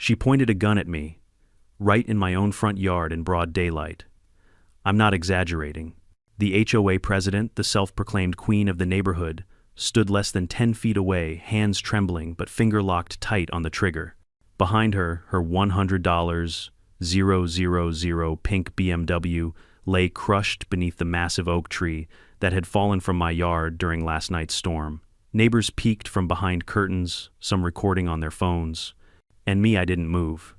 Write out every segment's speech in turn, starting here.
She pointed a gun at me, right in my own front yard in broad daylight. I'm not exaggerating. The HOA president, the self-proclaimed queen of the neighborhood, stood less than 10 feet away, hands trembling but finger locked tight on the trigger. Behind her, her $100,000 pink BMW lay crushed beneath the massive oak tree that had fallen from my yard during last night's storm. Neighbors peeked from behind curtains, some recording on their phones. And me, I didn't move.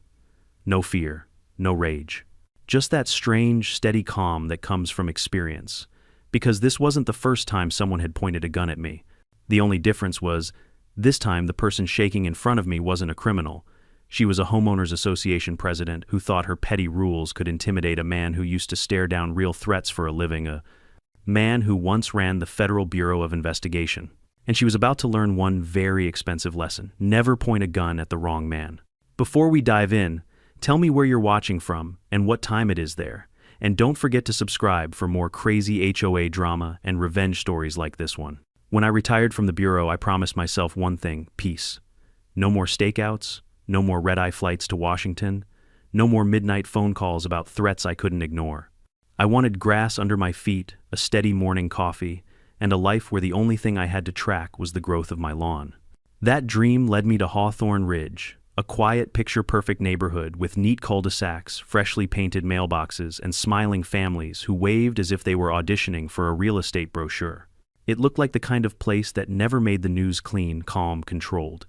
No fear, no rage. Just that strange, steady calm that comes from experience. Because this wasn't the first time someone had pointed a gun at me. The only difference was, this time the person shaking in front of me wasn't a criminal. She was a homeowners association president who thought her petty rules could intimidate a man who used to stare down real threats for a living, a man who once ran the Federal Bureau of Investigation. And she was about to learn one very expensive lesson: never point a gun at the wrong man. Before we dive in, tell me where you're watching from and what time it is there. And don't forget to subscribe for more crazy HOA drama and revenge stories like this one. When I retired from the Bureau, I promised myself one thing: peace. No more stakeouts, no more red-eye flights to Washington, no more midnight phone calls about threats I couldn't ignore. I wanted grass under my feet, a steady morning coffee, and a life where the only thing I had to track was the growth of my lawn. That dream led me to Hawthorne Ridge, a quiet, picture-perfect neighborhood with neat cul-de-sacs, freshly painted mailboxes, and smiling families who waved as if they were auditioning for a real estate brochure. It looked like the kind of place that never made the news clean, calm, controlled.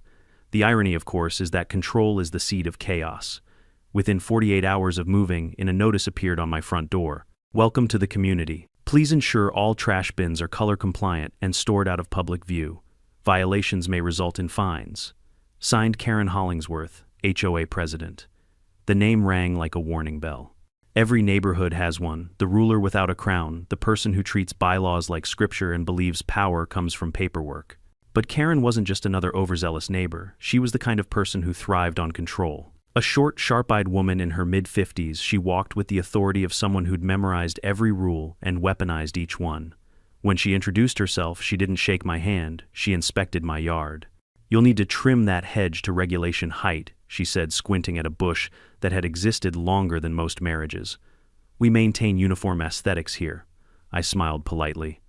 The irony, of course, is that control is the seed of chaos. Within 48 hours of moving, a notice appeared on my front door. Welcome to the community. Please ensure all trash bins are color compliant and stored out of public view. Violations may result in fines. Signed, Karen Hollingsworth, HOA president. The name rang like a warning bell. Every neighborhood has one, the ruler without a crown, the person who treats bylaws like scripture and believes power comes from paperwork. But Karen wasn't just another overzealous neighbor. She was the kind of person who thrived on control. A short, sharp-eyed woman in her mid-50s, she walked with the authority of someone who'd memorized every rule and weaponized each one. When she introduced herself, she didn't shake my hand, she inspected my yard. "You'll need to trim that hedge to regulation height," she said, squinting at a bush that had existed longer than most marriages. "We maintain uniform aesthetics here." I smiled politely.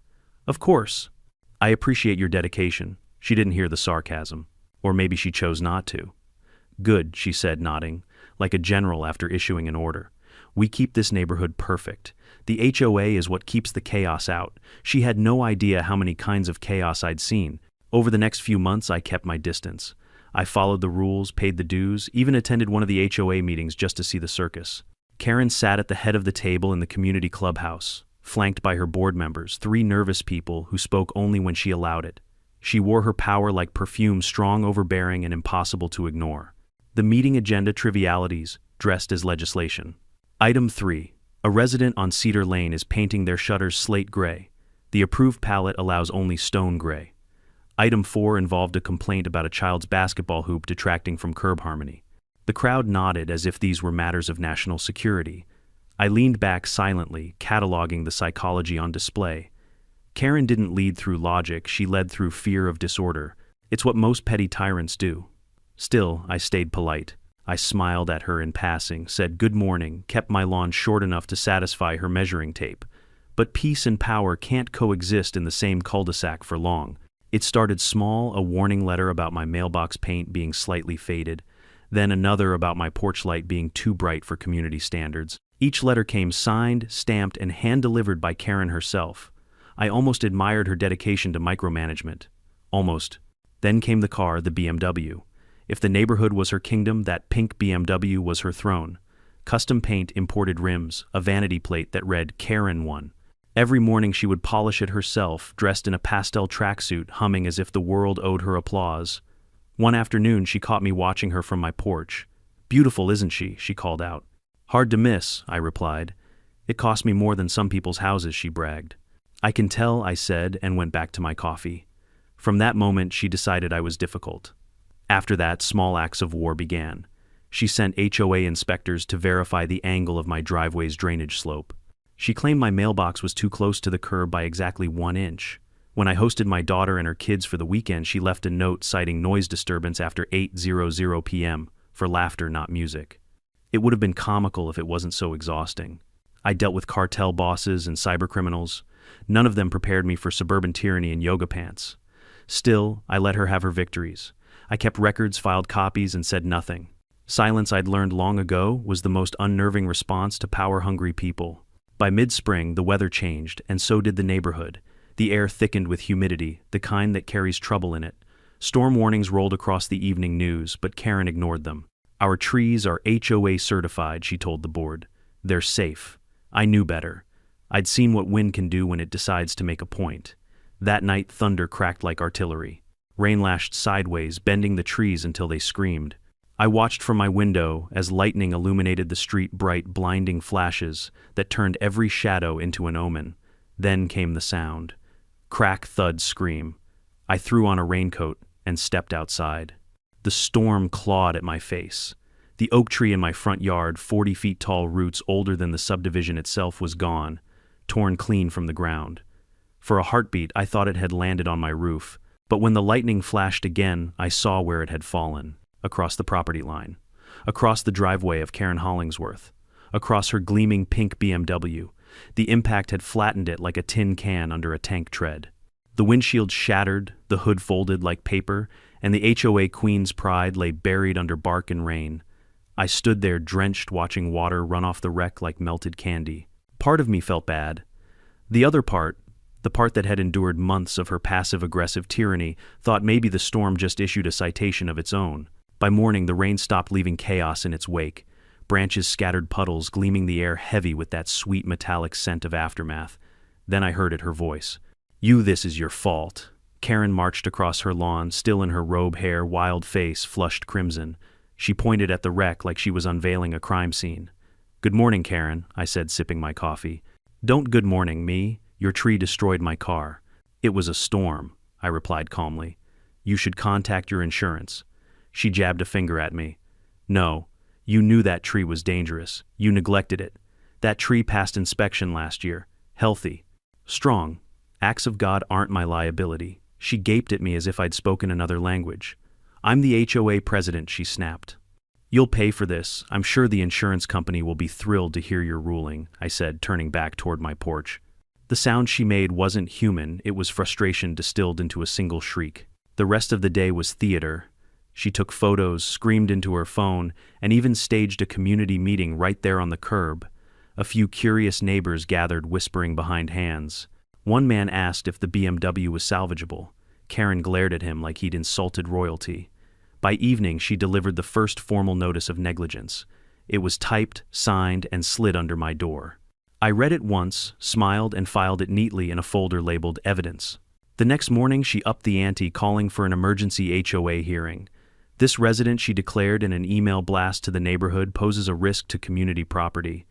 "Of course. I appreciate your dedication." She didn't hear the sarcasm. Or maybe she chose not to. "Good," she said, nodding, like a general after issuing an order. "We keep this neighborhood perfect. The HOA is what keeps the chaos out." She had no idea how many kinds of chaos I'd seen. Over the next few months, I kept my distance. I followed the rules, paid the dues, even attended one of the HOA meetings just to see the circus. Karen sat at the head of the table in the community clubhouse, flanked by her board members, 3 nervous people who spoke only when she allowed it. She wore her power like perfume, strong, overbearing, and impossible to ignore. The meeting agenda: trivialities, dressed as legislation. Item 3. A resident on Cedar Lane is painting their shutters slate gray. The approved palette allows only stone gray. Item 4 involved a complaint about a child's basketball hoop detracting from curb harmony. The crowd nodded as if these were matters of national security. I leaned back silently, cataloging the psychology on display. Karen didn't lead through logic, she led through fear of disorder. It's what most petty tyrants do. Still, I stayed polite. I smiled at her in passing, said good morning, kept my lawn short enough to satisfy her measuring tape. But peace and power can't coexist in the same cul-de-sac for long. It started small, a warning letter about my mailbox paint being slightly faded, then another about my porch light being too bright for community standards. Each letter came signed, stamped, and hand-delivered by Karen herself. I almost admired her dedication to micromanagement. Almost. Then came the car, the BMW. If the neighborhood was her kingdom, that pink BMW was her throne. Custom paint, imported rims, a vanity plate that read Karen 1. Every morning she would polish it herself, dressed in a pastel tracksuit, humming as if the world owed her applause. One afternoon she caught me watching her from my porch. "Beautiful, isn't she?" she called out. "Hard to miss," I replied. "It cost me more than some people's houses," she bragged. "I can tell," I said, and went back to my coffee. From that moment she decided I was difficult. After that, small acts of war began. She sent HOA inspectors to verify the angle of my driveway's drainage slope. She claimed my mailbox was too close to the curb by exactly 1 inch. When I hosted my daughter and her kids for the weekend, she left a note citing noise disturbance after 8:00 p.m., for laughter, not music. It would have been comical if it wasn't so exhausting. I dealt with cartel bosses and cybercriminals. None of them prepared me for suburban tyranny in yoga pants. Still, I let her have her victories. I kept records, filed copies, and said nothing. Silence, I'd learned long ago, was the most unnerving response to power-hungry people. By mid-spring, the weather changed, and so did the neighborhood. The air thickened with humidity, the kind that carries trouble in it. Storm warnings rolled across the evening news, but Karen ignored them. "Our trees are HOA certified," she told the board. "They're safe." I knew better. I'd seen what wind can do when it decides to make a point. That night, thunder cracked like artillery. Rain lashed sideways, bending the trees until they screamed. I watched from my window as lightning illuminated the street, bright, blinding flashes that turned every shadow into an omen. Then came the sound. Crack, thud, scream. I threw on a raincoat and stepped outside. The storm clawed at my face. The oak tree in my front yard, 40 feet tall, roots older than the subdivision itself, was gone, torn clean from the ground. For a heartbeat, I thought it had landed on my roof, but when the lightning flashed again, I saw where it had fallen. Across the property line. Across the driveway of Karen Hollingsworth. Across her gleaming pink BMW. The impact had flattened it like a tin can under a tank tread. The windshield shattered, the hood folded like paper, and the HOA Queen's pride lay buried under bark and rain. I stood there drenched, watching water run off the wreck like melted candy. Part of me felt bad. The other part, the part that had endured months of her passive-aggressive tyranny, thought maybe the storm just issued a citation of its own. By morning, the rain stopped, leaving chaos in its wake. Branches scattered puddles, gleaming the air heavy with that sweet metallic scent of aftermath. Then I heard it, her voice. This is your fault." Karen marched across her lawn, still in her robe, hair, wild face, flushed crimson. She pointed at the wreck like she was unveiling a crime scene. "Good morning, Karen," I said, sipping my coffee. "Don't good morning me. Your tree destroyed my car." "It was a storm," I replied calmly. "You should contact your insurance." She jabbed a finger at me. "No, you knew that tree was dangerous. You neglected it. That tree passed inspection last year. Healthy. Strong. Acts of God aren't my liability." She gaped at me as if I'd spoken another language. "I'm the HOA president," she snapped. "You'll pay for this. I'm sure the insurance company will be thrilled to hear your ruling," I said, turning back toward my porch. The sound she made wasn't human, it was frustration distilled into a single shriek. The rest of the day was theater. She took photos, screamed into her phone, and even staged a community meeting right there on the curb. A few curious neighbors gathered, whispering behind hands. One man asked if the BMW was salvageable. Karen glared at him like he'd insulted royalty. By evening, she delivered the first formal notice of negligence. It was typed, signed, and slid under my door. I read it once, smiled, and filed it neatly in a folder labeled Evidence. The next morning, she upped the ante, calling for an emergency HOA hearing. This resident, she declared in an email blast to the neighborhood, poses a risk to community property.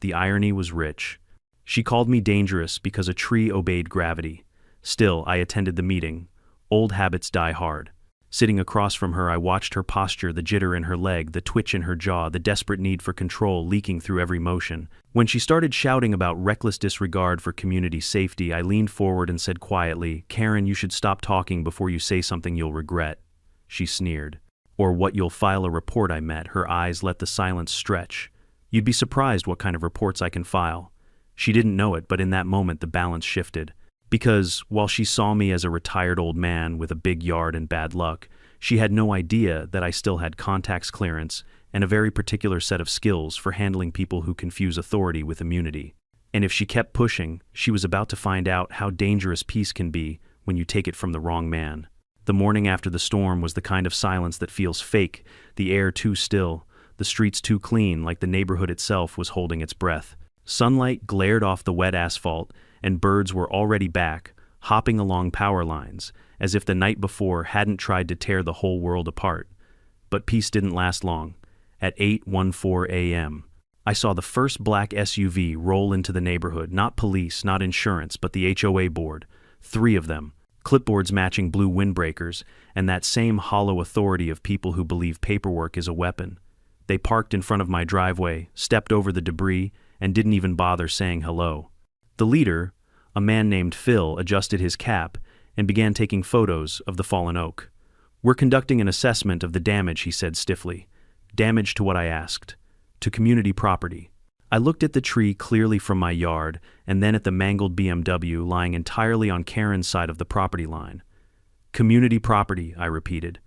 The irony was rich. She called me dangerous because a tree obeyed gravity. Still, I attended the meeting. Old habits die hard. Sitting across from her, I watched her posture, the jitter in her leg, the twitch in her jaw, the desperate need for control leaking through every motion. When she started shouting about reckless disregard for community safety, I leaned forward and said quietly, "Karen, you should stop talking before you say something you'll regret." She sneered. "Or what, you'll file a report?" I met. Her eyes let the silence stretch. "You'd be surprised what kind of reports I can file." She didn't know it, but in that moment the balance shifted. Because, while she saw me as a retired old man with a big yard and bad luck, she had no idea that I still had contacts clearance and a very particular set of skills for handling people who confuse authority with immunity. And if she kept pushing, she was about to find out how dangerous peace can be when you take it from the wrong man. The morning after the storm was the kind of silence that feels fake, the air too still, the streets too clean, like the neighborhood itself was holding its breath. Sunlight glared off the wet asphalt, and birds were already back, hopping along power lines, as if the night before hadn't tried to tear the whole world apart. But peace didn't last long. At 8:14 a.m., I saw the first black SUV roll into the neighborhood, not police, not insurance, but the HOA board. 3 of them, clipboards matching blue windbreakers, and that same hollow authority of people who believe paperwork is a weapon. They parked in front of my driveway, stepped over the debris, and didn't even bother saying hello. The leader, a man named Phil, adjusted his cap and began taking photos of the fallen oak. "We're conducting an assessment of the damage," he said stiffly. Damage to what I asked. To community property. I looked at the tree clearly from my yard, and then at the mangled BMW lying entirely on Karen's side of the property line. Community property, I repeated.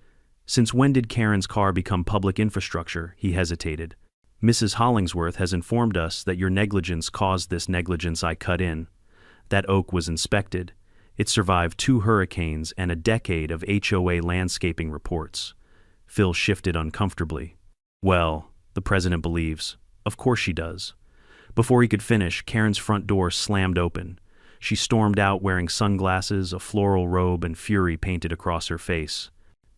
Since when did Karen's car become public infrastructure? He hesitated. Mrs. Hollingsworth has informed us that your negligence caused this negligence. I cut in. That oak was inspected. It survived 2 hurricanes and a decade of HOA landscaping reports. Phil shifted uncomfortably. Well, the president believes. Of course she does. Before he could finish, Karen's front door slammed open. She stormed out wearing sunglasses, a floral robe, and fury painted across her face.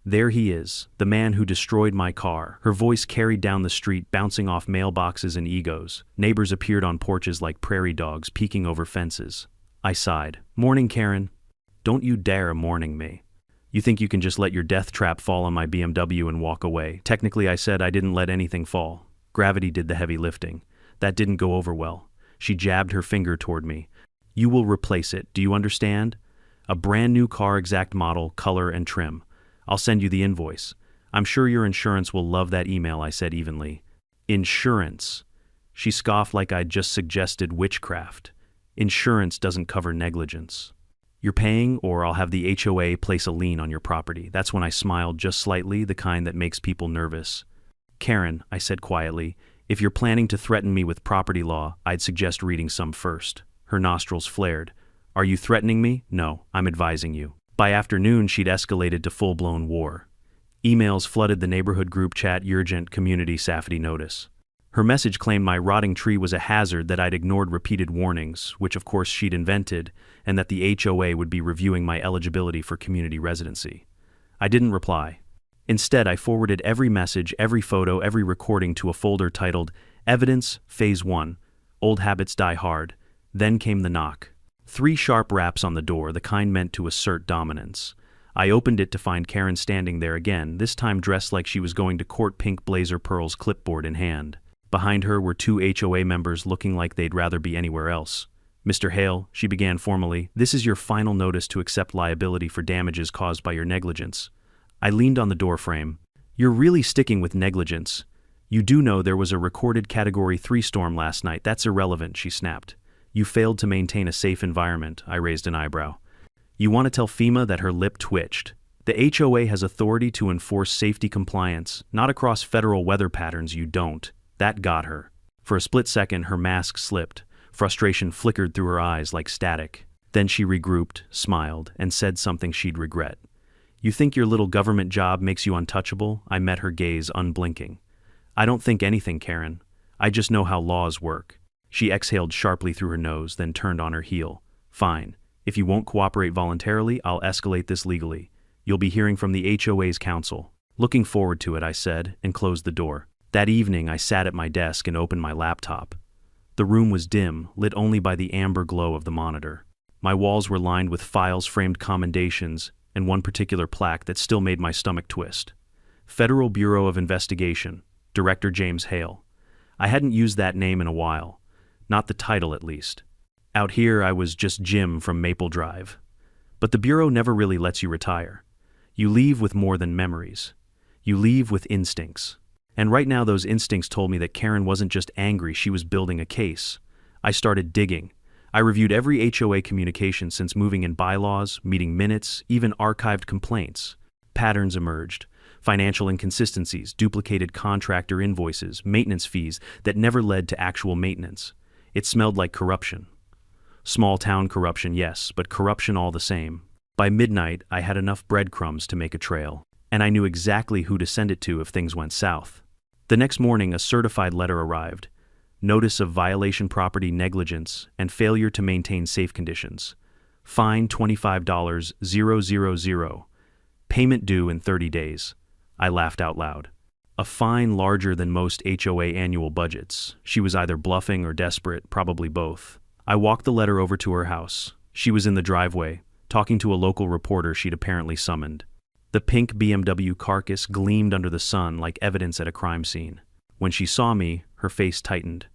There he is, the man who destroyed my car. Her voice carried down the street, bouncing off mailboxes and egos. Neighbors appeared on porches like prairie dogs peeking over fences. I sighed. Morning, Karen. Don't you dare morning me. You think you can just let your death trap fall on my BMW and walk away? Technically, I said I didn't let anything fall. Gravity did the heavy lifting. That didn't go over well. She jabbed her finger toward me. You will replace it, do you understand? A brand new car, exact model, color, and trim. I'll send you the invoice. I'm sure your insurance will love that email, I said evenly. Insurance. She scoffed like I'd just suggested witchcraft. Insurance doesn't cover negligence. You're paying, or I'll have the HOA place a lien on your property. That's when I smiled just slightly, the kind that makes people nervous. Karen, I said quietly, if you're planning to threaten me with property law, I'd suggest reading some first. Her nostrils flared. Are you threatening me? No, I'm advising you. By afternoon, she'd escalated to full-blown war. Emails flooded the neighborhood group chat, urgent community safety notice. Her message claimed my rotting tree was a hazard, that I'd ignored repeated warnings, which of course she'd invented, and that the HOA would be reviewing my eligibility for community residency. I didn't reply. Instead, I forwarded every message, every photo, every recording to a folder titled Evidence, Phase 1, Old Habits Die Hard. Then came the knock. 3 sharp raps on the door, the kind meant to assert dominance. I opened it to find Karen standing there again, this time dressed like she was going to court, pink blazer, pearls, clipboard in hand. Behind her were 2 HOA members looking like they'd rather be anywhere else. Mr. Hale, she began formally, this is your final notice to accept liability for damages caused by your negligence. I leaned on the doorframe. You're really sticking with negligence. You do know there was a recorded Category 3 storm last night. That's irrelevant, she snapped. You failed to maintain a safe environment. I raised an eyebrow. You want to tell FEMA that? Her lip twitched. The HOA has authority to enforce safety compliance, not across federal weather patterns. You don't. That got her. For a split second, her mask slipped. Frustration flickered through her eyes like static. Then she regrouped, smiled, and said something she'd regret. You think your little government job makes you untouchable? I met her gaze, unblinking. I don't think anything, Karen. I just know how laws work. She exhaled sharply through her nose, then turned on her heel. Fine. If you won't cooperate voluntarily, I'll escalate this legally. You'll be hearing from the HOA's counsel. Looking forward to it, I said, and closed the door. That evening, I sat at my desk and opened my laptop. The room was dim, lit only by the amber glow of the monitor. My walls were lined with files, framed commendations, and one particular plaque that still made my stomach twist. Federal Bureau of Investigation, Director James Hale. I hadn't used that name in a while. Not the title, at least. Out here, I was just Jim from Maple Drive. But the Bureau never really lets you retire. You leave with more than memories. You leave with instincts. And right now, those instincts told me that Karen wasn't just angry, she was building a case. I started digging. I reviewed every HOA communication since moving in, bylaws, meeting minutes, even archived complaints. Patterns emerged. Financial inconsistencies, duplicated contractor invoices, maintenance fees that never led to actual maintenance. It smelled like corruption. Small-town corruption, yes, but corruption all the same. By midnight, I had enough breadcrumbs to make a trail, and I knew exactly who to send it to if things went south. The next morning, a certified letter arrived. Notice of violation, property negligence, and failure to maintain safe conditions. Fine $25,000. Payment due in 30 days. I laughed out loud. A fine larger than most HOA annual budgets. She was either bluffing or desperate, probably both. I walked the letter over to her house. She was in the driveway, talking to a local reporter she'd apparently summoned. The pink BMW carcass gleamed under the sun like evidence at a crime scene. When she saw me, her face tightened.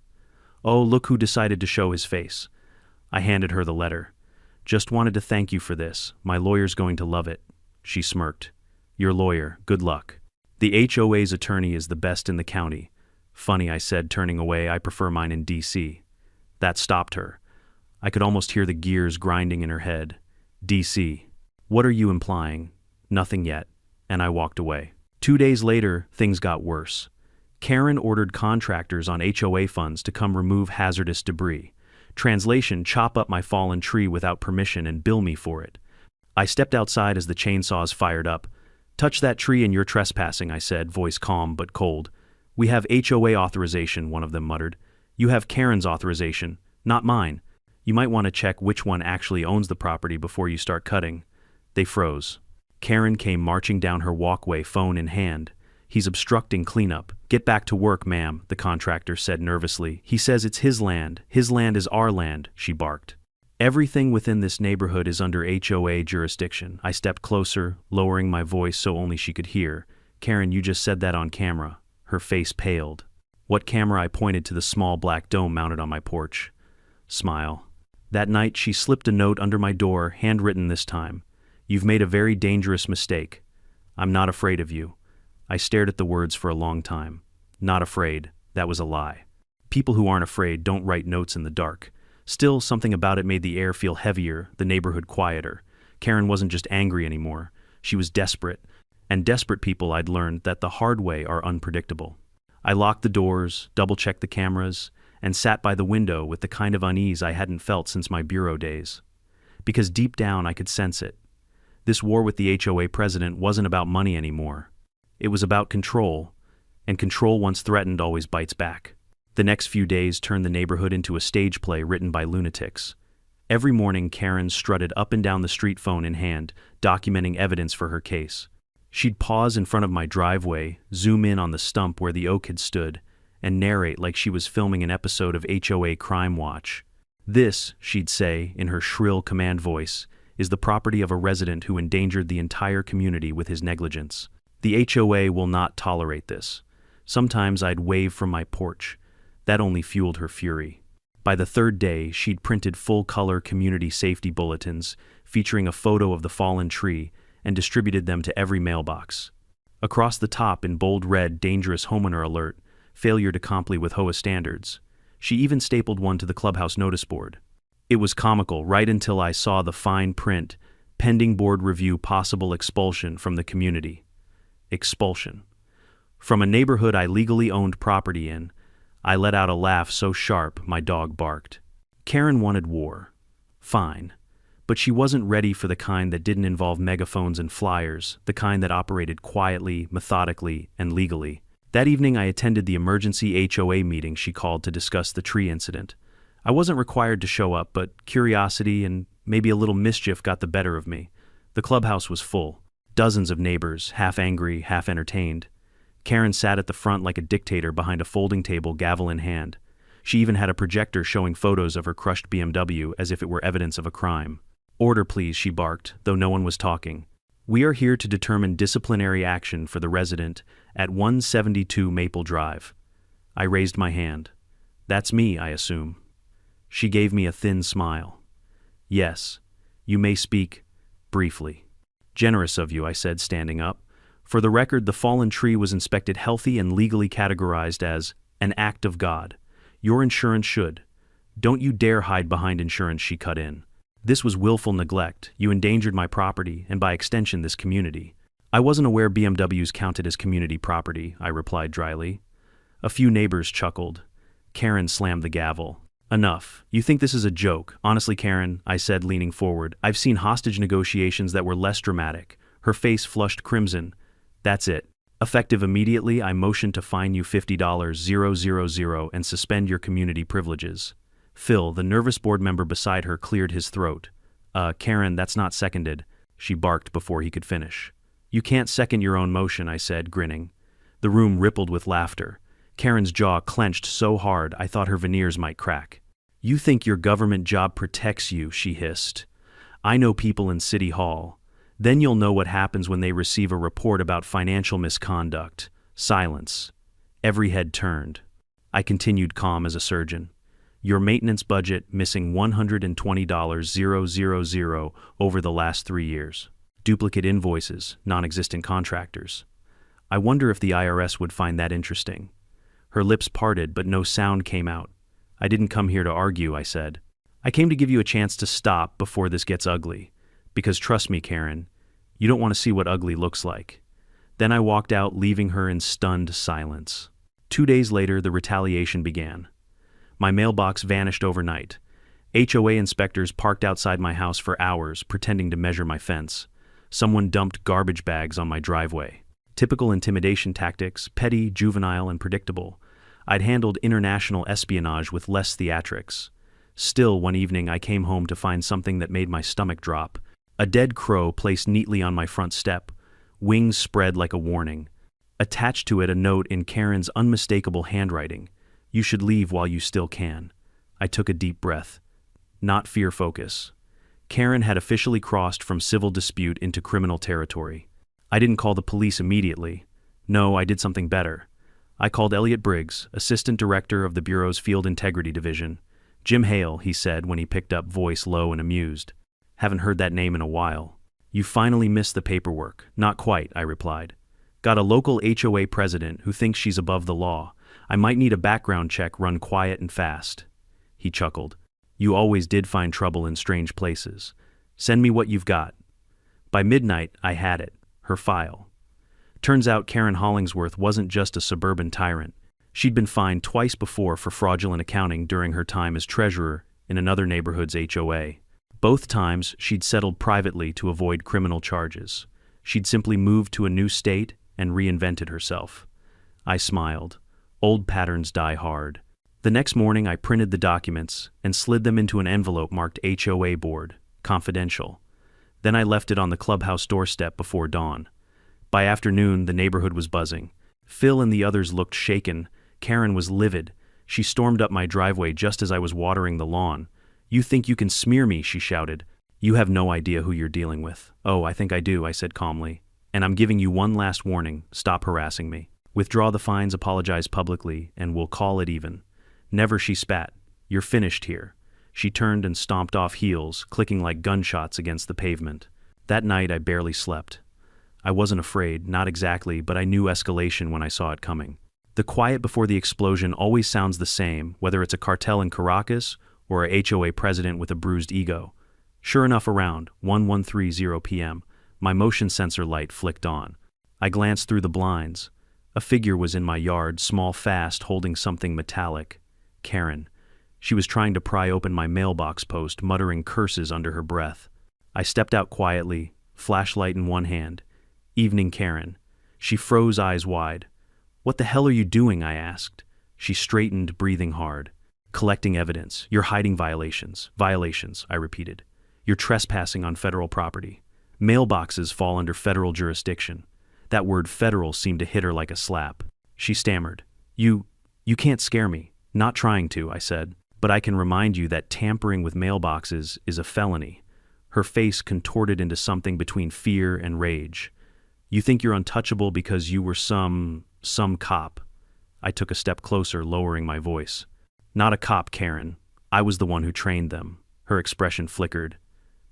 Oh, look who decided to show his face. I handed her the letter. Just wanted to thank you for this. My lawyer's going to love it. She smirked. Your lawyer, good luck. The HOA's attorney is the best in the county. Funny, I said, turning away. I prefer mine in DC. That stopped her. I could almost hear the gears grinding in her head. DC. What are you implying? Nothing yet. And I walked away. 2 days later, things got worse. Karen ordered contractors on HOA funds to come remove hazardous debris. Translation, chop up my fallen tree without permission and bill me for it. I stepped outside as the chainsaws fired up. Touch that tree and you're trespassing, I said, voice calm but cold. We have HOA authorization, one of them muttered. You have Karen's authorization, not mine. You might want to check which one actually owns the property before you start cutting. They froze. Karen came marching down her walkway, phone in hand. He's obstructing cleanup. Get back to work, ma'am, the contractor said nervously. He says it's his land. His land is our land, she barked. Everything within this neighborhood is under HOA jurisdiction. I stepped closer, lowering my voice so only she could hear. Karen, you just said that on camera. Her face paled. What camera? I pointed to the small black dome mounted on my porch. Smile. That night she slipped a note under my door, handwritten this time. You've made a very dangerous mistake. I'm not afraid of you. I stared at the words for a long time. Not afraid. That was a lie. People who aren't afraid don't write notes in the dark. Still, something about it made the air feel heavier, the neighborhood quieter. Karen wasn't just angry anymore. She was desperate. And desperate people, I'd learned that the hard way, are unpredictable. I locked the doors, double-checked the cameras, and sat by the window with the kind of unease I hadn't felt since my bureau days. Because deep down I could sense it. This war with the HOA president wasn't about money anymore. It was about control, and control once threatened always bites back. The next few days turned the neighborhood into a stage play written by lunatics. Every morning Karen strutted up and down the street, phone in hand, documenting evidence for her case. She'd pause in front of my driveway, zoom in on the stump where the oak had stood, and narrate like she was filming an episode of HOA Crime Watch. This, she'd say, in her shrill command voice, is the property of a resident who endangered the entire community with his negligence. The HOA will not tolerate this. Sometimes I'd wave from my porch. That only fueled her fury. By the third day, she'd printed full-color community safety bulletins featuring a photo of the fallen tree and distributed them to every mailbox. Across the top, in bold red, dangerous homeowner alert, failure to comply with HOA standards. She even stapled one to the clubhouse notice board. It was comical right until I saw the fine print, pending board review, possible expulsion from the community. Expulsion. From a neighborhood I legally owned property in, I let out a laugh so sharp my dog barked. Karen wanted war. Fine. But she wasn't ready for the kind that didn't involve megaphones and flyers, the kind that operated quietly, methodically, and legally. That evening I attended the emergency HOA meeting she called to discuss the tree incident. I wasn't required to show up, but curiosity and maybe a little mischief got the better of me. The clubhouse was full. Dozens of neighbors, half angry, half entertained. Karen sat at the front like a dictator behind a folding table, gavel in hand. She even had a projector showing photos of her crushed BMW as if it were evidence of a crime. Order, please, she barked, though no one was talking. We are here to determine disciplinary action for the resident at 172 Maple Drive. I raised my hand. That's me, I assume. She gave me a thin smile. Yes, you may speak, briefly. Generous of you, I said, standing up. For the record, the fallen tree was inspected healthy and legally categorized as an act of God. Your insurance should. Don't you dare hide behind insurance, she cut in. This was willful neglect. You endangered my property, and by extension this community. I wasn't aware BMWs counted as community property, I replied dryly. A few neighbors chuckled. Karen slammed the gavel. Enough. You think this is a joke. Honestly, Karen, I said, leaning forward, I've seen hostage negotiations that were less dramatic. Her face flushed crimson. That's it. Effective immediately, I motioned to fine you $50,000 and suspend your community privileges. Phil, the nervous board member beside her, cleared his throat. Karen, that's not seconded, she barked before he could finish. You can't second your own motion, I said, grinning. The room rippled with laughter. Karen's jaw clenched so hard I thought her veneers might crack. You think your government job protects you, she hissed. I know people in City Hall. Then you'll know what happens when they receive a report about financial misconduct. Silence. Every head turned. I continued calm as a surgeon. Your maintenance budget missing $120,000 over the last 3 years. Duplicate invoices, non-existent contractors. I wonder if the IRS would find that interesting. Her lips parted, but no sound came out. I didn't come here to argue, I said. I came to give you a chance to stop before this gets ugly. Because trust me, Karen, you don't want to see what ugly looks like. Then I walked out, leaving her in stunned silence. 2 days later, the retaliation began. My mailbox vanished overnight. HOA inspectors parked outside my house for hours, pretending to measure my fence. Someone dumped garbage bags on my driveway. Typical intimidation tactics, petty, juvenile, and predictable. I'd handled international espionage with less theatrics. Still, one evening I came home to find something that made my stomach drop. A dead crow placed neatly on my front step, wings spread like a warning. Attached to it a note in Karen's unmistakable handwriting. You should leave while you still can. I took a deep breath. Not fear focus. Karen had officially crossed from civil dispute into criminal territory. I didn't call the police immediately. No, I did something better. I called Elliot Briggs, assistant director of the Bureau's Field Integrity Division. Jim Hale, he said when he picked up, voice low and amused. Haven't heard that name in a while. You finally missed the paperwork. Not quite, I replied. Got a local HOA president who thinks she's above the law. I might need a background check run quiet and fast. He chuckled. You always did find trouble in strange places. Send me what you've got. By midnight, I had it. Her file. Turns out Karen Hollingsworth wasn't just a suburban tyrant. She'd been fined twice before for fraudulent accounting during her time as treasurer in another neighborhood's HOA. Both times, she'd settled privately to avoid criminal charges. She'd simply moved to a new state and reinvented herself. I smiled. Old patterns die hard. The next morning, I printed the documents and slid them into an envelope marked HOA Board, confidential. Then I left it on the clubhouse doorstep before dawn. By afternoon, the neighborhood was buzzing. Phil and the others looked shaken. Karen was livid. She stormed up my driveway just as I was watering the lawn. You think you can smear me, she shouted. You have no idea who you're dealing with. Oh, I think I do, I said calmly. And I'm giving you one last warning. Stop harassing me. Withdraw the fines, apologize publicly, and we'll call it even. Never, she spat. You're finished here. She turned and stomped off heels, clicking like gunshots against the pavement. That night I barely slept. I wasn't afraid, not exactly, but I knew escalation when I saw it coming. The quiet before the explosion always sounds the same, whether it's a cartel in Caracas or a HOA president with a bruised ego. Sure enough, around 1130 p.m., my motion sensor light flicked on. I glanced through the blinds. A figure was in my yard, small, fast, holding something metallic. Karen. She was trying to pry open my mailbox post, muttering curses under her breath. I stepped out quietly, flashlight in one hand. Evening, Karen. She froze, eyes wide. What the hell are you doing? I asked. She straightened, breathing hard. Collecting evidence. You're hiding violations. Violations, I repeated. You're trespassing on federal property. Mailboxes fall under federal jurisdiction. That word federal seemed to hit her like a slap. She stammered. You can't scare me. Not trying to, I said. But I can remind you that tampering with mailboxes is a felony. Her face contorted into something between fear and rage. You think you're untouchable because you were some cop. I took a step closer, lowering my voice. Not a cop, Karen. I was the one who trained them. Her expression flickered.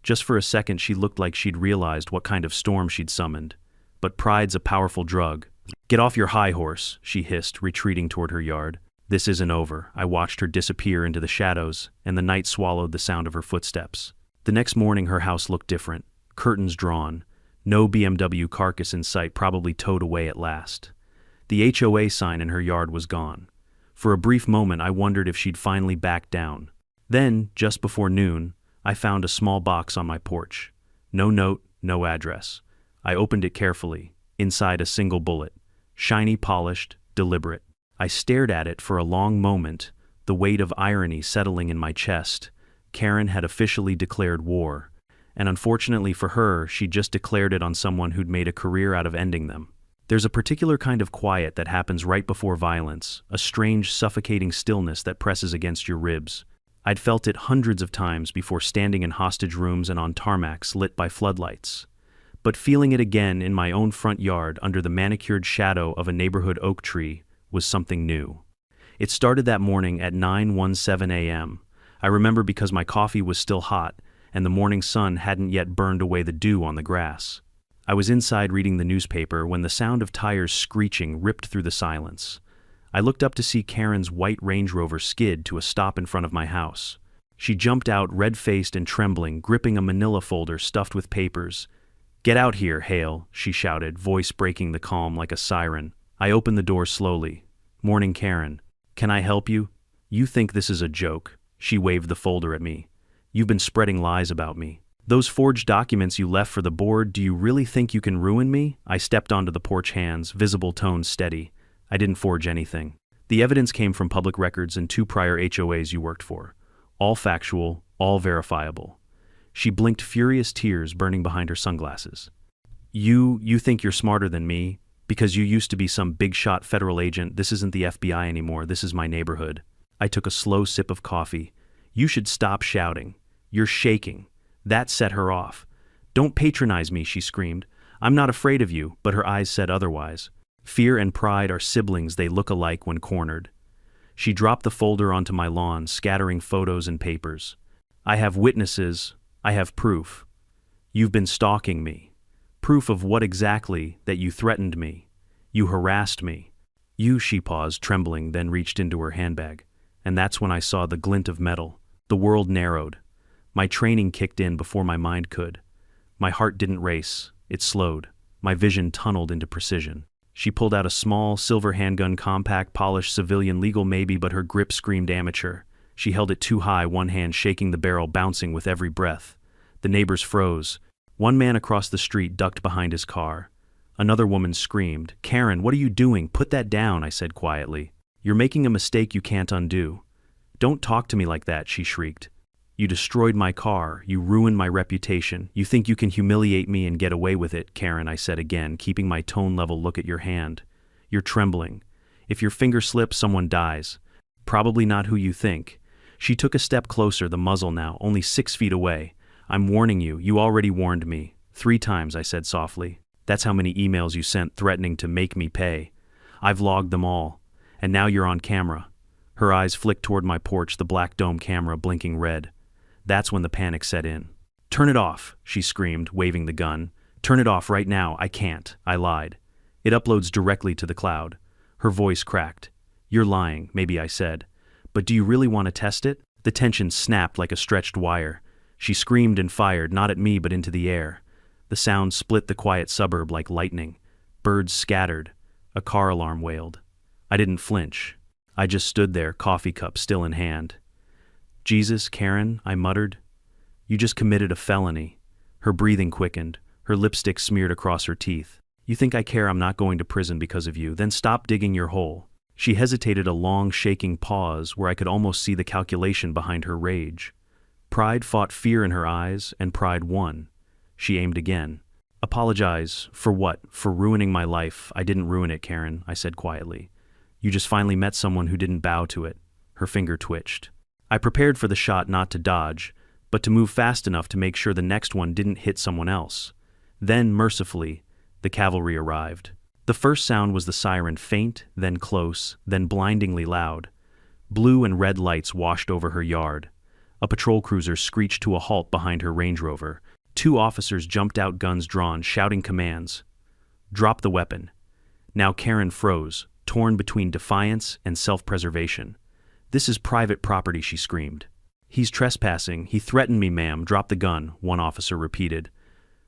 Just for a second, she looked like she'd realized what kind of storm she'd summoned. But pride's a powerful drug. Get off your high horse, she hissed, retreating toward her yard. This isn't over. I watched her disappear into the shadows, and the night swallowed the sound of her footsteps. The next morning, her house looked different. Curtains drawn. No BMW carcass in sight, probably towed away at last. The HOA sign in her yard was gone. For a brief moment, I wondered if she'd finally backed down. Then, just before noon, I found a small box on my porch. No note, no address. I opened it carefully. Inside, a single bullet. Shiny, polished, deliberate. I stared at it for a long moment, the weight of irony settling in my chest. Karen had officially declared war. And unfortunately for her, she just declared it on someone who'd made a career out of ending them. There's a particular kind of quiet that happens right before violence, a strange, suffocating stillness that presses against your ribs. I'd felt it hundreds of times before standing in hostage rooms and on tarmacs lit by floodlights. But feeling it again in my own front yard under the manicured shadow of a neighborhood oak tree was something new. It started that morning at 9:17 a.m. I remember because my coffee was still hot, and the morning sun hadn't yet burned away the dew on the grass. I was inside reading the newspaper when the sound of tires screeching ripped through the silence. I looked up to see Karen's white Range Rover skid to a stop in front of my house. She jumped out, red-faced and trembling, gripping a manila folder stuffed with papers. "Get out here, Hale," she shouted, voice breaking the calm like a siren. I opened the door slowly. "Morning, Karen. Can I help you?" "You think this is a joke?" She waved the folder at me. "You've been spreading lies about me. Those forged documents you left for the board, do you really think you can ruin me?" I stepped onto the porch, hands, visible tones steady. "I didn't forge anything. The evidence came from public records and 2 prior HOAs you worked for. All factual, all verifiable." She blinked, furious tears burning behind her sunglasses. You think you're smarter than me? Because you used to be some big-shot federal agent. This isn't the FBI anymore, this is my neighborhood. I took a slow sip of coffee. "You should stop shouting. You're shaking." That set her off. "Don't patronize me," she screamed. "I'm not afraid of you," but her eyes said otherwise. Fear and pride are siblings, they look alike when cornered. She dropped the folder onto my lawn, scattering photos and papers. "I have witnesses. I have proof. You've been stalking me. Proof of what exactly? That you threatened me. You harassed me. She paused, trembling, then reached into her handbag. And that's when I saw the glint of metal. The world narrowed. My training kicked in before my mind could. My heart didn't race. It slowed. My vision tunneled into precision. She pulled out a small, silver handgun, compact, polished, civilian, legal maybe, but her grip screamed amateur. She held it too high, one hand shaking the barrel, bouncing with every breath. The neighbors froze. One man across the street ducked behind his car. Another woman screamed. "Karen, what are you doing? Put that down," I said quietly. "You're making a mistake you can't undo." "Don't talk to me like that," she shrieked. "You destroyed my car. You ruined my reputation. You think you can humiliate me and get away with it, Karen," I said again, keeping my tone level. "Look at your hand. You're trembling. If your finger slips, someone dies. Probably not who you think." She took a step closer, the muzzle now only 6 feet away. "I'm warning you. You already warned me. 3 times, I said softly. "That's how many emails you sent threatening to make me pay. I've logged them all. And now you're on camera." Her eyes flicked toward my porch, the black dome camera blinking red. That's when the panic set in. "Turn it off," she screamed, waving the gun. "Turn it off right now." "I can't," I lied. "It uploads directly to the cloud." Her voice cracked. "You're lying," maybe I said. "But do you really want to test it?" The tension snapped like a stretched wire. She screamed and fired, not at me but into the air. The sound split the quiet suburb like lightning. Birds scattered. A car alarm wailed. I didn't flinch. I just stood there, coffee cup still in hand. "Jesus, Karen," I muttered. "You just committed a felony." Her breathing quickened. Her lipstick smeared across her teeth. "You think I care I'm not going to prison because of you? Then stop digging your hole." She hesitated, a long, shaking pause where I could almost see the calculation behind her rage. Pride fought fear in her eyes, and pride won. She aimed again. "Apologize for what? For ruining my life." "I didn't ruin it, Karen," I said quietly. "You just finally met someone who didn't bow to it." Her finger twitched. I prepared for the shot, not to dodge, but to move fast enough to make sure the next one didn't hit someone else. Then, mercifully, the cavalry arrived. The first sound was the siren, faint, then close, then blindingly loud. Blue and red lights washed over her yard. A patrol cruiser screeched to a halt behind her Range Rover. 2 officers jumped out, guns drawn, shouting commands. "Drop the weapon." Now Karen froze, torn between defiance and self-preservation. "This is private property," she screamed. "He's trespassing. He threatened me, ma'am." "Drop the gun," one officer repeated.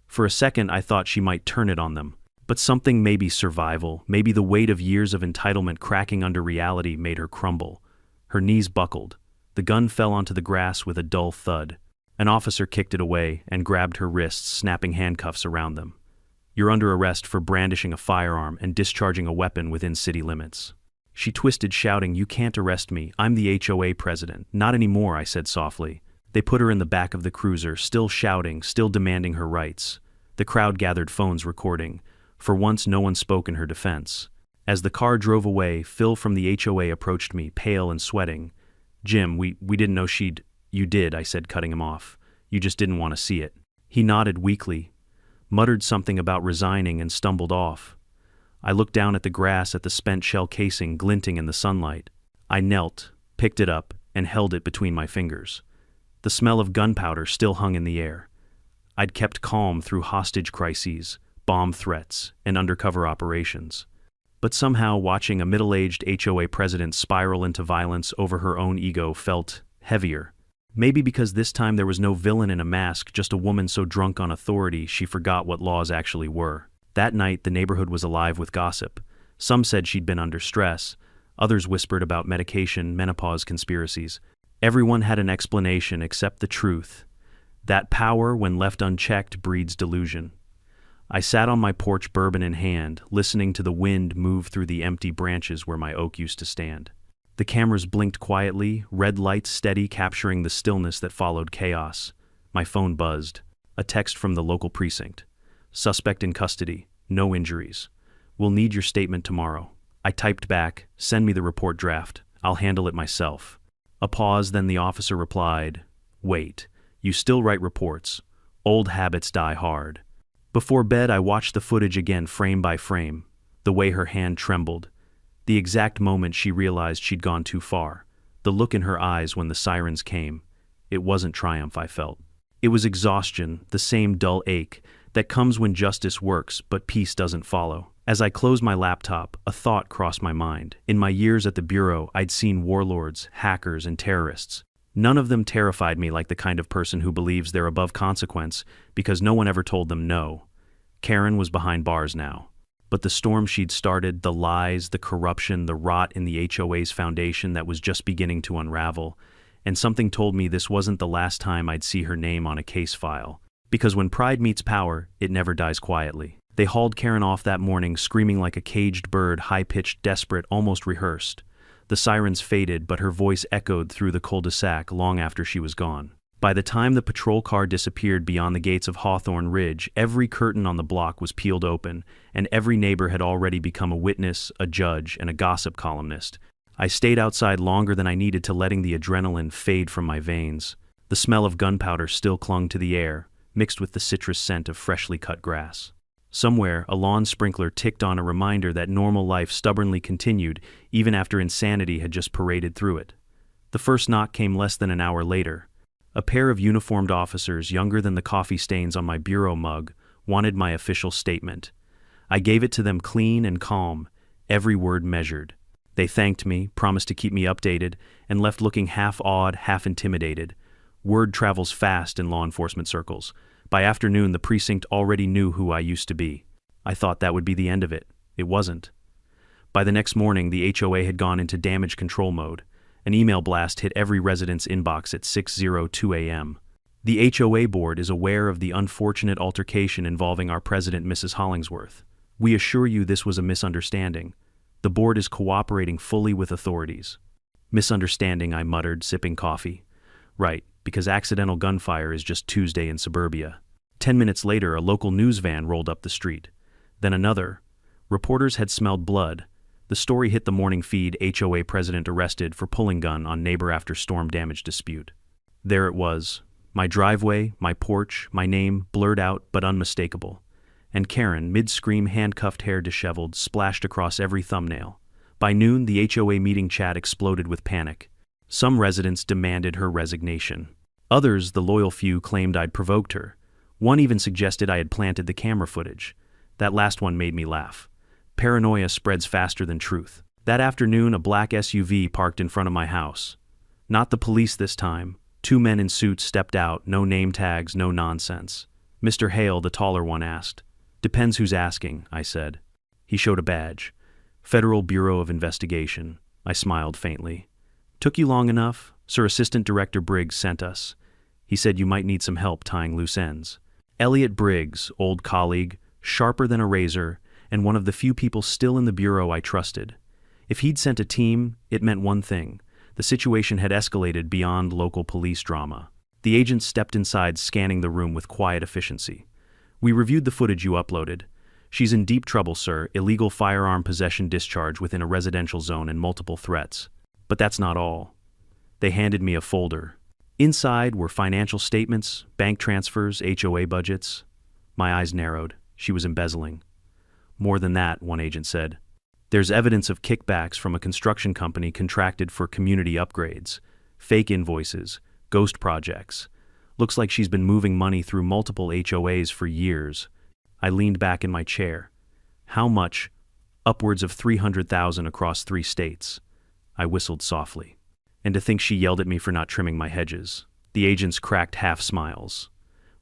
For a second I thought she might turn it on them. But something, maybe survival, maybe the weight of years of entitlement cracking under reality, made her crumble. Her knees buckled. The gun fell onto the grass with a dull thud. An officer kicked it away and grabbed her wrists, snapping handcuffs around them. "You're under arrest for brandishing a firearm and discharging a weapon within city limits." She twisted, shouting, "You can't arrest me. I'm the HOA president." "Not anymore," I said softly. They put her in the back of the cruiser, still shouting, still demanding her rights. The crowd gathered, phones recording. For once no one spoke in her defense. As the car drove away, Phil from the HOA approached me, pale and sweating. "Jim, we didn't know she'd—" "You did," I said, cutting him off. "You just didn't want to see it." He nodded weakly, muttered something about resigning, and stumbled off. I looked down at the grass, at the spent shell casing glinting in the sunlight. I knelt, picked it up, and held it between my fingers. The smell of gunpowder still hung in the air. I'd kept calm through hostage crises, bomb threats, and undercover operations. But somehow watching a middle-aged HOA president spiral into violence over her own ego felt heavier. Maybe because this time there was no villain in a mask, just a woman so drunk on authority she forgot what laws actually were. That night, the neighborhood was alive with gossip. Some said she'd been under stress. Others whispered about medication, menopause conspiracies. Everyone had an explanation except the truth. That power, when left unchecked, breeds delusion. I sat on my porch, bourbon in hand, listening to the wind move through the empty branches where my oak used to stand. The cameras blinked quietly, red lights steady, capturing the stillness that followed chaos. My phone buzzed. A text from the local precinct. Suspect in custody. No injuries. We'll need your statement tomorrow. I typed back, send me the report draft. I'll handle it myself. A pause, then the officer replied, wait, you still write reports. Old habits die hard. Before bed, I watched the footage again, frame by frame. The way her hand trembled. The exact moment she realized she'd gone too far. The look in her eyes when the sirens came. It wasn't triumph I felt. It was exhaustion, the same dull ache that comes when justice works but peace doesn't follow. As I closed my laptop, a thought crossed my mind. In my years at the Bureau, I'd seen warlords, hackers, and terrorists. None of them terrified me like the kind of person who believes they're above consequence because no one ever told them no. Karen was behind bars now. But the storm she'd started, the lies, the corruption, the rot in the HOA's foundation that was just beginning to unravel, and something told me this wasn't the last time I'd see her name on a case file. Because when pride meets power, it never dies quietly. They hauled Karen off that morning, screaming like a caged bird, high-pitched, desperate, almost rehearsed. The sirens faded, but her voice echoed through the cul-de-sac long after she was gone. By the time the patrol car disappeared beyond the gates of Hawthorne Ridge, every curtain on the block was peeled open, and every neighbor had already become a witness, a judge, and a gossip columnist. I stayed outside longer than I needed to, letting the adrenaline fade from my veins. The smell of gunpowder still clung to the air, mixed with the citrus scent of freshly cut grass. Somewhere, a lawn sprinkler ticked on, a reminder that normal life stubbornly continued even after insanity had just paraded through it. The first knock came less than an hour later. A pair of uniformed officers, younger than the coffee stains on my bureau mug, wanted my official statement. I gave it to them clean and calm, every word measured. They thanked me, promised to keep me updated, and left looking half awed, half intimidated. Word travels fast in law enforcement circles. By afternoon, the precinct already knew who I used to be. I thought that would be the end of it. It wasn't. By the next morning, the HOA had gone into damage control mode. An email blast hit every resident's inbox at 6:02 a.m. The HOA board is aware of the unfortunate altercation involving our president, Mrs. Hollingsworth. We assure you this was a misunderstanding. The board is cooperating fully with authorities. Misunderstanding, I muttered, sipping coffee. Right, because accidental gunfire is just Tuesday in suburbia. 10 minutes later, a local news van rolled up the street. Then another. Reporters had smelled blood. The story hit the morning feed, HOA president arrested for pulling gun on neighbor after storm damage dispute. There it was. My driveway, my porch, my name, blurred out but unmistakable. And Karen, mid-scream, handcuffed, hair disheveled, splashed across every thumbnail. By noon, the HOA meeting chat exploded with panic. Some residents demanded her resignation. Others, the loyal few, claimed I'd provoked her. One even suggested I had planted the camera footage. That last one made me laugh. Paranoia spreads faster than truth. That afternoon, a black SUV parked in front of my house. Not the police this time. 2 men in suits stepped out, no name tags, no nonsense. Mr. Hale, the taller one, asked. Depends who's asking, I said. He showed a badge. Federal Bureau of Investigation. I smiled faintly. Took you long enough? Sir Assistant Director Briggs sent us. He said you might need some help tying loose ends. Elliot Briggs, old colleague, sharper than a razor, and one of the few people still in the Bureau I trusted. If he'd sent a team, it meant one thing. The situation had escalated beyond local police drama. The agent stepped inside, scanning the room with quiet efficiency. We reviewed the footage you uploaded. She's in deep trouble, sir. Illegal firearm possession, discharge within a residential zone, and multiple threats. But that's not all. They handed me a folder. Inside were financial statements, bank transfers, HOA budgets. My eyes narrowed. She was embezzling. More than that, one agent said. There's evidence of kickbacks from a construction company contracted for community upgrades, fake invoices, ghost projects. Looks like she's been moving money through multiple HOAs for years. I leaned back in my chair. How much? Upwards of 300,000 across 3 states. I whistled softly. And to think she yelled at me for not trimming my hedges. The agents cracked half smiles.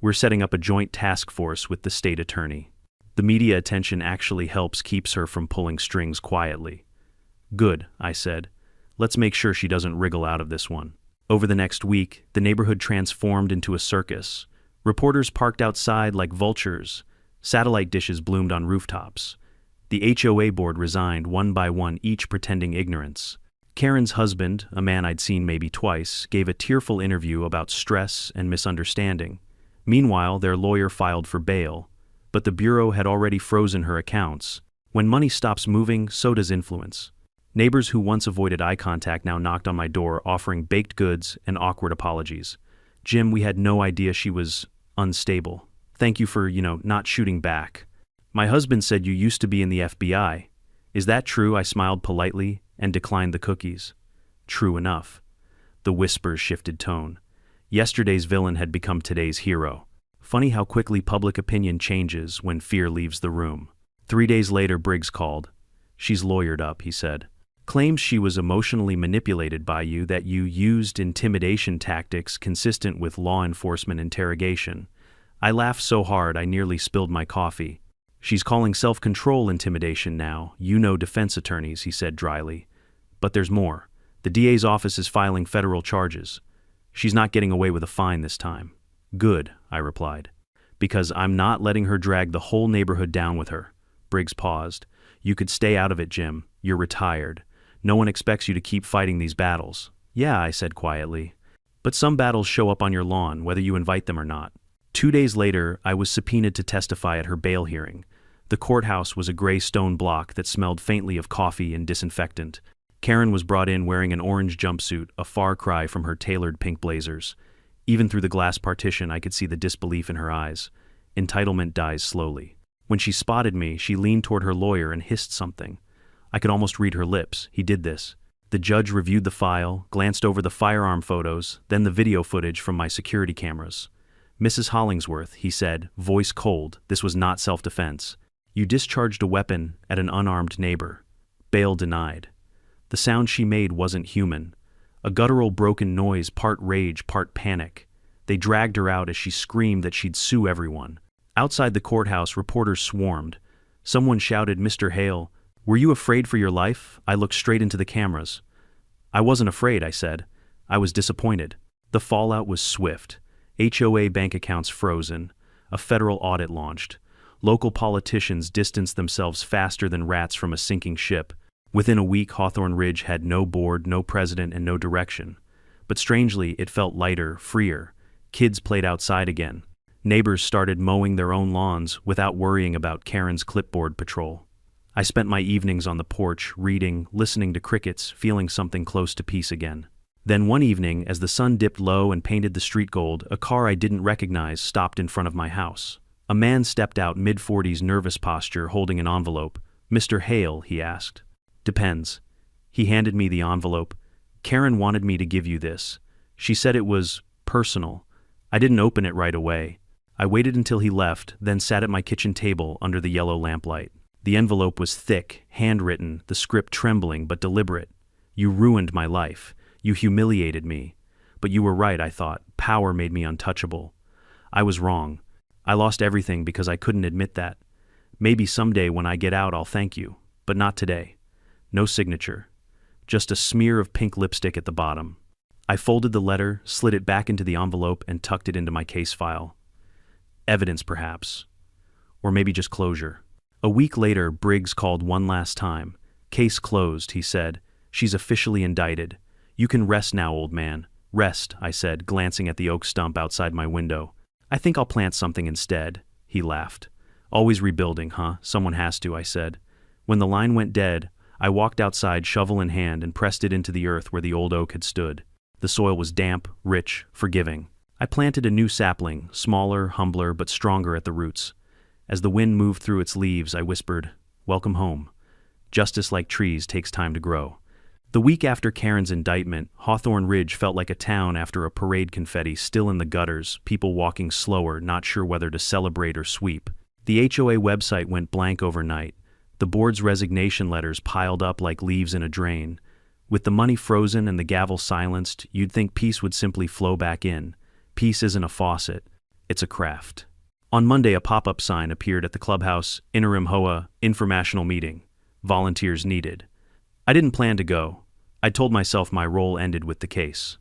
We're setting up a joint task force with the state attorney. The media attention actually helps keeps her from pulling strings quietly. Good, I said. Let's make sure she doesn't wriggle out of this one. Over the next week, the neighborhood transformed into a circus. Reporters parked outside like vultures. Satellite dishes bloomed on rooftops. The HOA board resigned one by one, each pretending ignorance. Karen's husband, a man I'd seen maybe twice, gave a tearful interview about stress and misunderstanding. Meanwhile, their lawyer filed for bail. But the bureau had already frozen her accounts. When money stops moving, so does influence. Neighbors who once avoided eye contact now knocked on my door offering baked goods and awkward apologies. Jim, we had no idea she was unstable. Thank you for, not shooting back. My husband said you used to be in the FBI. Is that true? I smiled politely and declined the cookies. True enough. The whispers shifted tone. Yesterday's villain had become today's hero. Funny how quickly public opinion changes when fear leaves the room. 3 days later, Briggs called. She's lawyered up, he said. Claims she was emotionally manipulated by you, that you used intimidation tactics consistent with law enforcement interrogation. I laughed so hard I nearly spilled my coffee. She's calling self-control intimidation now. You know defense attorneys, he said dryly. But there's more. The DA's office is filing federal charges. She's not getting away with a fine this time. Good, I replied. Because I'm not letting her drag the whole neighborhood down with her. Briggs paused. You could stay out of it, Jim. You're retired. No one expects you to keep fighting these battles. Yeah, I said quietly. But some battles show up on your lawn, whether you invite them or not. 2 days later, I was subpoenaed to testify at her bail hearing. The courthouse was a gray stone block that smelled faintly of coffee and disinfectant. Karen was brought in wearing an orange jumpsuit, a far cry from her tailored pink blazers. Even through the glass partition, I could see the disbelief in her eyes. Entitlement dies slowly. When she spotted me, she leaned toward her lawyer and hissed something. I could almost read her lips. He did this. The judge reviewed the file, glanced over the firearm photos, then the video footage from my security cameras. Mrs. Hollingsworth, he said, voice cold, this was not self-defense. You discharged a weapon at an unarmed neighbor. Bail denied. The sound she made wasn't human. A guttural broken noise, part rage, part panic. They dragged her out as she screamed that she'd sue everyone. Outside the courthouse, reporters swarmed. Someone shouted, Mr. Hale, were you afraid for your life? I looked straight into the cameras. I wasn't afraid, I said. I was disappointed. The fallout was swift. HOA bank accounts frozen. A federal audit launched. Local politicians distanced themselves faster than rats from a sinking ship. Within a week, Hawthorne Ridge had no board, no president, and no direction. But strangely, it felt lighter, freer. Kids played outside again. Neighbors started mowing their own lawns without worrying about Karen's clipboard patrol. I spent my evenings on the porch, reading, listening to crickets, feeling something close to peace again. Then one evening, as the sun dipped low and painted the street gold, a car I didn't recognize stopped in front of my house. A man stepped out, mid-40s, nervous posture, holding an envelope. Mr. Hale, he asked. Depends. He handed me the envelope. Karen wanted me to give you this. She said it was personal. I didn't open it right away. I waited until he left, then sat at my kitchen table under the yellow lamplight. The envelope was thick, handwritten, the script trembling but deliberate. You ruined my life. You humiliated me. But you were right, I thought. Power made me untouchable. I was wrong. I lost everything because I couldn't admit that. Maybe someday when I get out I'll thank you, but not today. No signature. Just a smear of pink lipstick at the bottom. I folded the letter, slid it back into the envelope, and tucked it into my case file. Evidence, perhaps. Or maybe just closure. A week later, Briggs called one last time. Case closed, he said. She's officially indicted. You can rest now, old man. Rest, I said, glancing at the oak stump outside my window. I think I'll plant something instead, he laughed. Always rebuilding, huh? Someone has to, I said. When the line went dead, I walked outside, shovel in hand, and pressed it into the earth where the old oak had stood. The soil was damp, rich, forgiving. I planted a new sapling, smaller, humbler, but stronger at the roots. As the wind moved through its leaves, I whispered, "Welcome home." Justice, like trees, takes time to grow. The week after Karen's indictment, Hawthorne Ridge felt like a town after a parade, confetti still in the gutters, people walking slower, not sure whether to celebrate or sweep. The HOA website went blank overnight. The board's resignation letters piled up like leaves in a drain. With the money frozen and the gavel silenced, you'd think peace would simply flow back in. Peace isn't a faucet, it's a craft. On Monday, a pop-up sign appeared at the clubhouse: Interim HOA, informational meeting. Volunteers needed. I didn't plan to go. I'd told myself my role ended with the case.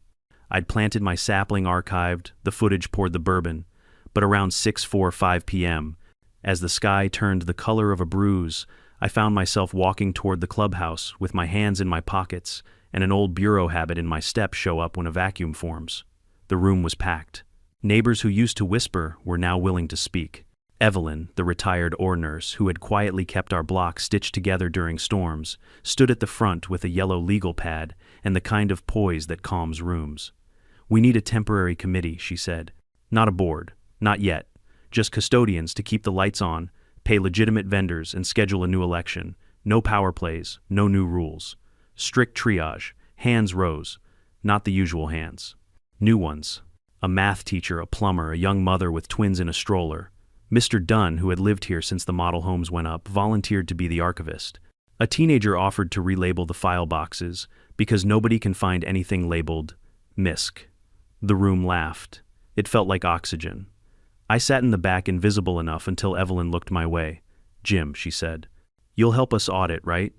I'd planted my sapling, archived, the footage poured the bourbon. But around 6:45 p.m., as the sky turned the color of a bruise, I found myself walking toward the clubhouse with my hands in my pockets and an old bureau habit in my step show up when a vacuum forms. The room was packed. Neighbors who used to whisper were now willing to speak. Evelyn, the retired OR nurse who had quietly kept our block stitched together during storms, stood at the front with a yellow legal pad and the kind of poise that calms rooms. "We need a temporary committee," she said. "Not a board. Not yet. Just custodians to keep the lights on, pay legitimate vendors, and schedule a new election. No power plays, no new rules. Strict triage. Hands rose. Not the usual hands. New ones. A math teacher, a plumber, a young mother with twins in a stroller. Mr. Dunn, who had lived here since the model homes went up, volunteered to be the archivist. A teenager offered to relabel the file boxes because nobody can find anything labeled MISC. The room laughed. It felt like oxygen. I sat in the back, invisible enough until Evelyn looked my way. "Jim," she said, "you'll help us audit, right?"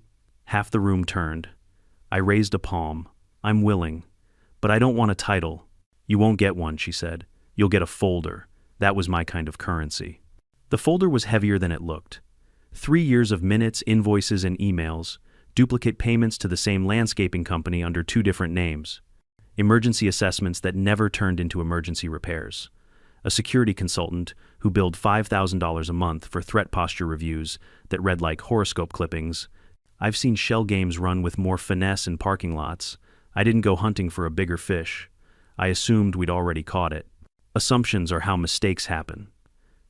Half the room turned. I raised a palm. "I'm willing. But I don't want a title." "You won't get one," she said. "You'll get a folder." That was my kind of currency. The folder was heavier than it looked. 3 years of minutes, invoices, and emails, duplicate payments to the same landscaping company under 2 different names, emergency assessments that never turned into emergency repairs, a security consultant who billed $5,000 a month for threat posture reviews that read like horoscope clippings. I've seen shell games run with more finesse in parking lots. I didn't go hunting for a bigger fish. I assumed we'd already caught it. Assumptions are how mistakes happen.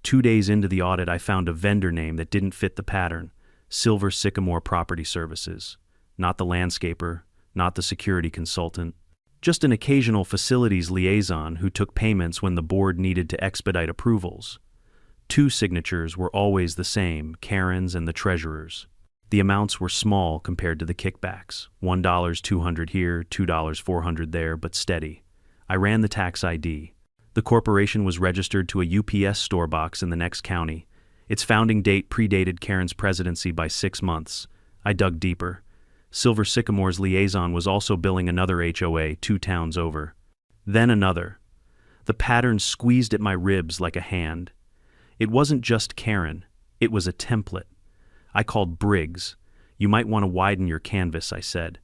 2 days into the audit, I found a vendor name that didn't fit the pattern: Silver Sycamore Property Services. Not the landscaper, not the security consultant, just an occasional facilities liaison who took payments when the board needed to expedite approvals. 2 signatures were always the same: Karen's and the treasurer's. The amounts were small compared to the kickbacks: $1 $200 here, $2 $400 there, but steady. I ran the tax ID. The corporation was registered to a UPS store box in the next county. Its founding date predated Karen's presidency by 6 months. I dug deeper. Silver Sycamore's liaison was also billing another HOA 2 towns over. Then another. The pattern squeezed at my ribs like a hand. It wasn't just Karen. It was a template. I called Briggs. "You might want to widen your canvas," I said.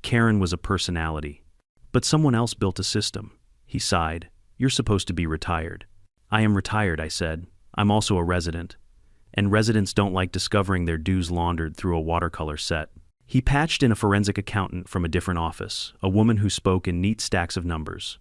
Karen was a personality. "But someone else built a system." He sighed. "You're supposed to be retired." "I am retired," I said. "I'm also a resident. And residents don't like discovering their dues laundered through a watercolor set." He patched in a forensic accountant from a different office, a woman who spoke in neat stacks of numbers.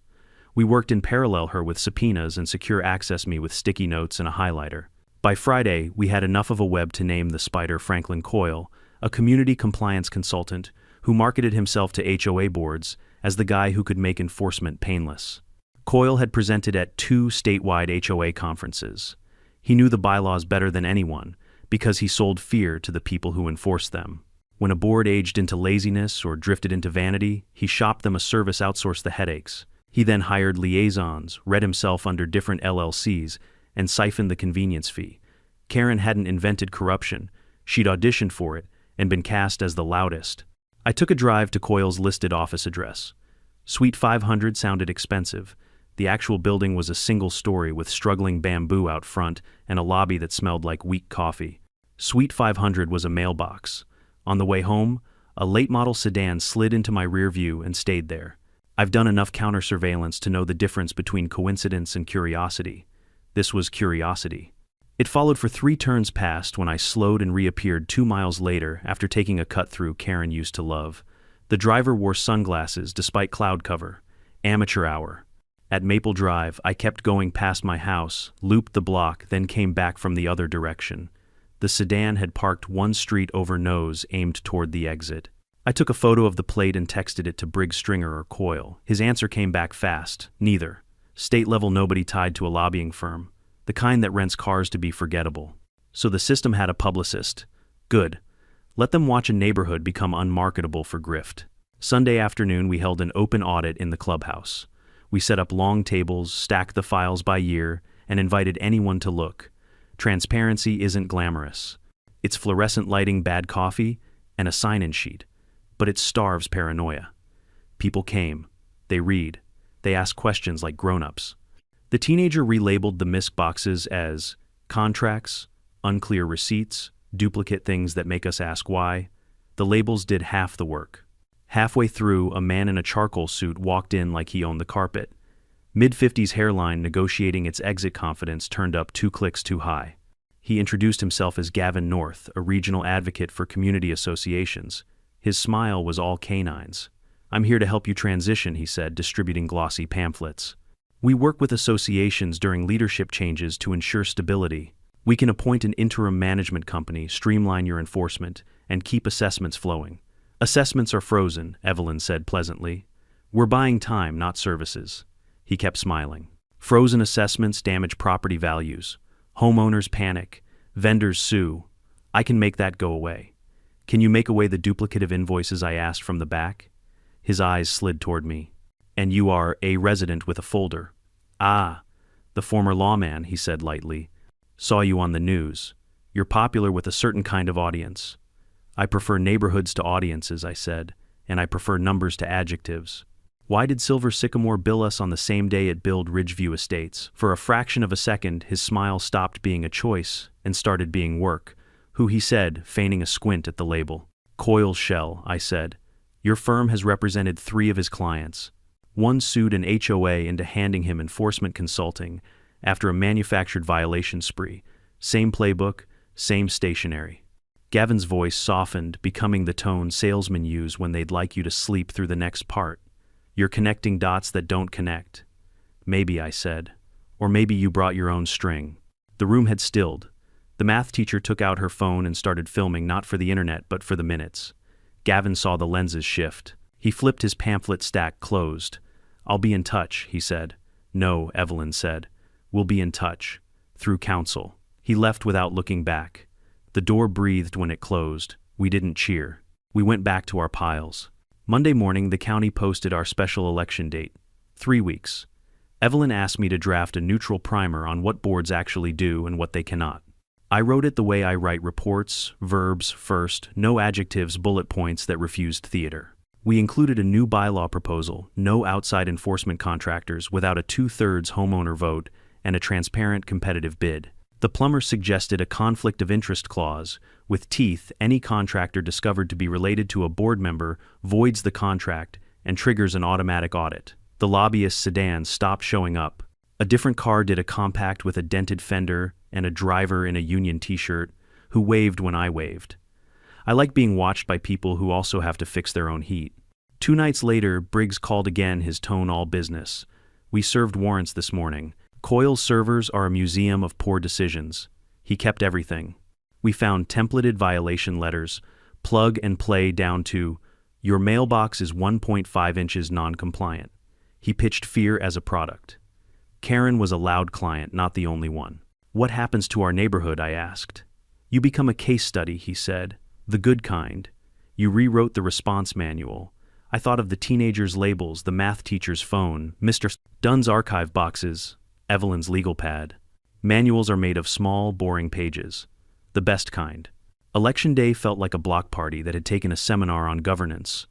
We worked in parallel, her with subpoenas and secure access, me with sticky notes and a highlighter. By Friday, we had enough of a web to name the spider Franklin Coyle, a community compliance consultant who marketed himself to HOA boards as the guy who could make enforcement painless. Coyle had presented at 2 statewide HOA conferences. He knew the bylaws better than anyone because he sold fear to the people who enforced them. When a board aged into laziness or drifted into vanity, he shopped them a service, outsourced the headaches. He then hired liaisons, read himself under different LLCs, and siphoned the convenience fee. Karen hadn't invented corruption. She'd auditioned for it and been cast as the loudest. I took a drive to Coyle's listed office address. Suite 500 sounded expensive. The actual building was a single story with struggling bamboo out front and a lobby that smelled like weak coffee. Suite 500 was a mailbox. On the way home, a late-model sedan slid into my rear view and stayed there. I've done enough counter-surveillance to know the difference between coincidence and curiosity. This was curiosity. It followed for 3 turns past when I slowed and reappeared 2 miles later after taking a cut-through Karen used to love. The driver wore sunglasses despite cloud cover. Amateur hour. At Maple Drive, I kept going past my house, looped the block, then came back from the other direction. The sedan had parked 1 street over nose, aimed toward the exit. I took a photo of the plate and texted it to Briggs, Stringer, or Coyle. His answer came back fast: neither. State level, nobody tied to a lobbying firm. The kind that rents cars to be forgettable. So the system had a publicist. Good. Let them watch a neighborhood become unmarketable for grift. Sunday afternoon, we held an open audit in the clubhouse. We set up long tables, stacked the files by year, and invited anyone to look. Transparency isn't glamorous. It's fluorescent lighting, bad coffee, and a sign-in sheet. But it starves paranoia. People came. They read. They ask questions like grown-ups. The teenager relabeled the misc boxes as contracts, unclear receipts, duplicate things that make us ask why. The labels did half the work. Halfway through, a man in a charcoal suit walked in like he owned the carpet. Mid-50s hairline negotiating its exit confidence turned up 2 clicks too high. He introduced himself as Gavin North, a regional advocate for community associations. His smile was all canines. "I'm here to help you transition," he said, distributing glossy pamphlets. "We work with associations during leadership changes to ensure stability. We can appoint an interim management company, streamline your enforcement, and keep assessments flowing." "Assessments are frozen," Evelyn said pleasantly. "We're buying time, not services." He kept smiling. "Frozen assessments damage property values. Homeowners panic. Vendors sue. I can make that go away." "Can you make away the duplicative invoices?" I asked from the back. His eyes slid toward me. "And you are a resident with a folder." "Ah, the former lawman," he said lightly. "Saw you on the news. You're popular with a certain kind of audience." "I prefer neighborhoods to audiences," I said, "and I prefer numbers to adjectives." "Why did Silver Sycamore bill us on the same day it billed Ridgeview Estates?" For a fraction of a second, his smile stopped being a choice and started being work. "Who?" he said, feigning a squint at the label. "Coil Shell," I said. "Your firm has represented 3 of his clients. One sued an HOA into handing him enforcement consulting after a manufactured violation spree. Same playbook, same stationery." Gavin's voice softened, becoming the tone salesmen use when they'd like you to sleep through the next part. "You're connecting dots that don't connect." "Maybe," I said. "Or maybe you brought your own string." The room had stilled. The math teacher took out her phone and started filming, not for the internet, but for the minutes. Gavin saw the lenses shift. He flipped his pamphlet stack closed. "I'll be in touch," he said. "No," Evelyn said. "We'll be in touch. Through counsel." He left without looking back. The door breathed when it closed. We didn't cheer. We went back to our piles. Monday morning, the county posted our special election date. 3 weeks. Evelyn asked me to draft a neutral primer on what boards actually do and what they cannot. I wrote it the way I write reports, verbs first, no adjectives, bullet points that refused theater. We included a new bylaw proposal, no outside enforcement contractors without a 2/3 homeowner vote and a transparent competitive bid. The plumber suggested a conflict of interest clause. With teeth, any contractor discovered to be related to a board member voids the contract and triggers an automatic audit. The lobbyist sedan stopped showing up. A different car did a compact with a dented fender and a driver in a Union t-shirt who waved when I waved. I like being watched by people who also have to fix their own heat. 2 nights later, Briggs called again, his tone all business. "We served warrants this morning. Coil's servers are a museum of poor decisions." He kept everything. We found templated violation letters, plug and play down to, "Your mailbox is 1.5 inches non-compliant." He pitched fear as a product. Karen was a loud client, not the only one. "What happens to our neighborhood?" I asked. "You become a case study," he said. "The good kind. You rewrote the response manual. I thought of the teenagers' labels, the math teacher's phone, Mr. Dunn's archive boxes, Evelyn's legal pad. Manuals are made of small, boring pages. The best kind." Election day felt like a block party that had taken a seminar on governance.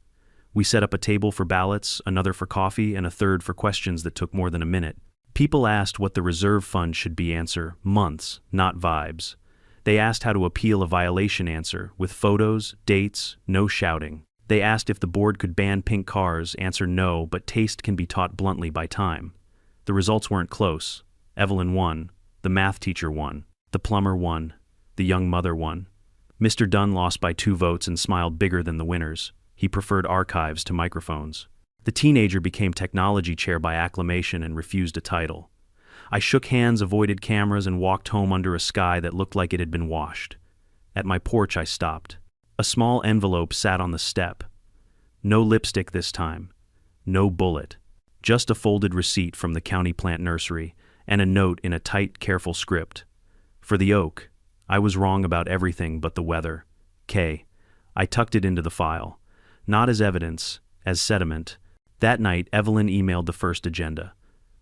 We set up a table for ballots, another for coffee, and a third for questions that took more than a minute. People asked what the reserve fund should be. Answer: months, not vibes. They asked how to appeal a violation. Answer: with photos, dates, no shouting. They asked if the board could ban pink cars. Answer: no, but taste can be taught bluntly by time. The results weren't close. Evelyn won. The math teacher won. The plumber won. The young mother won. Mr. Dunn lost by 2 votes and smiled bigger than the winners. He preferred archives to microphones. The teenager became technology chair by acclamation and refused a title. I shook hands, avoided cameras, and walked home under a sky that looked like it had been washed. At my porch, I stopped. A small envelope sat on the step. No lipstick this time. No bullet. Just a folded receipt from the county plant nursery and a note in a tight, careful script. "For the oak, I was wrong about everything but the weather. K. I tucked it into the file. Not as evidence, as sediment. That night, Evelyn emailed the first agenda.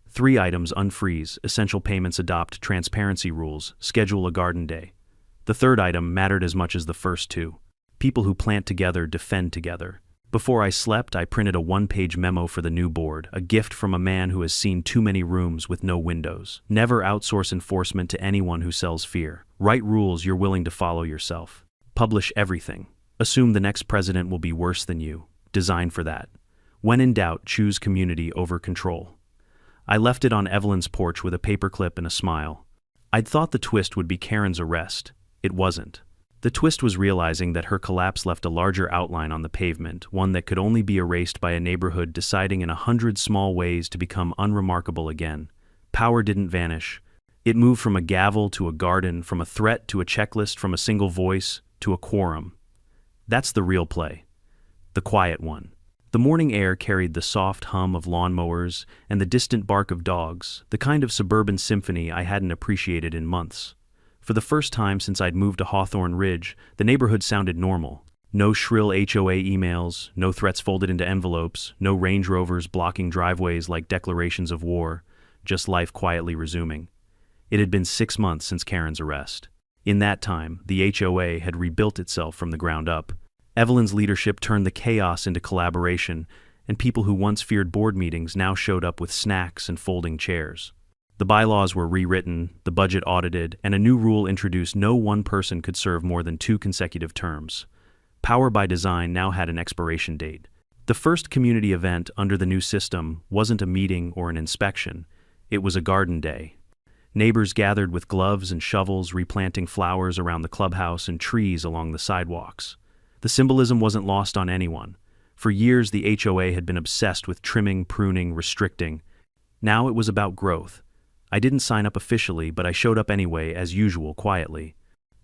3 items: unfreeze, essential payments adopt transparency rules, schedule a garden day. The third item mattered as much as the first 2. People who plant together defend together. Before I slept, I printed a 1-page memo for the new board, a gift from a man who has seen too many rooms with no windows. Never outsource enforcement to anyone who sells fear. Write rules you're willing to follow yourself. Publish everything. Assume the next president will be worse than you. Design for that. When in doubt, choose community over control. I left it on Evelyn's porch with a paperclip and a smile. I'd thought the twist would be Karen's arrest. It wasn't. The twist was realizing that her collapse left a larger outline on the pavement, one that could only be erased by a neighborhood deciding in 100 small ways to become unremarkable again. Power didn't vanish. It moved from a gavel to a garden, from a threat to a checklist, from a single voice to a quorum. That's the real play. The quiet one. The morning air carried the soft hum of lawnmowers and the distant bark of dogs, the kind of suburban symphony I hadn't appreciated in months. For the first time since I'd moved to Hawthorne Ridge, the neighborhood sounded normal. No shrill HOA emails, no threats folded into envelopes, no Range Rovers blocking driveways like declarations of war, just life quietly resuming. It had been 6 months since Karen's arrest. In that time, the HOA had rebuilt itself from the ground up. Evelyn's leadership turned the chaos into collaboration, and people who once feared board meetings now showed up with snacks and folding chairs. The bylaws were rewritten, the budget audited, and a new rule introduced: no one person could serve more than 2 consecutive terms. Power by design now had an expiration date. The first community event under the new system wasn't a meeting or an inspection. It was a garden day. Neighbors gathered with gloves and shovels, replanting flowers around the clubhouse and trees along the sidewalks. The symbolism wasn't lost on anyone. For years, the HOA had been obsessed with trimming, pruning, restricting. Now it was about growth. I didn't sign up officially, but I showed up anyway, as usual, quietly.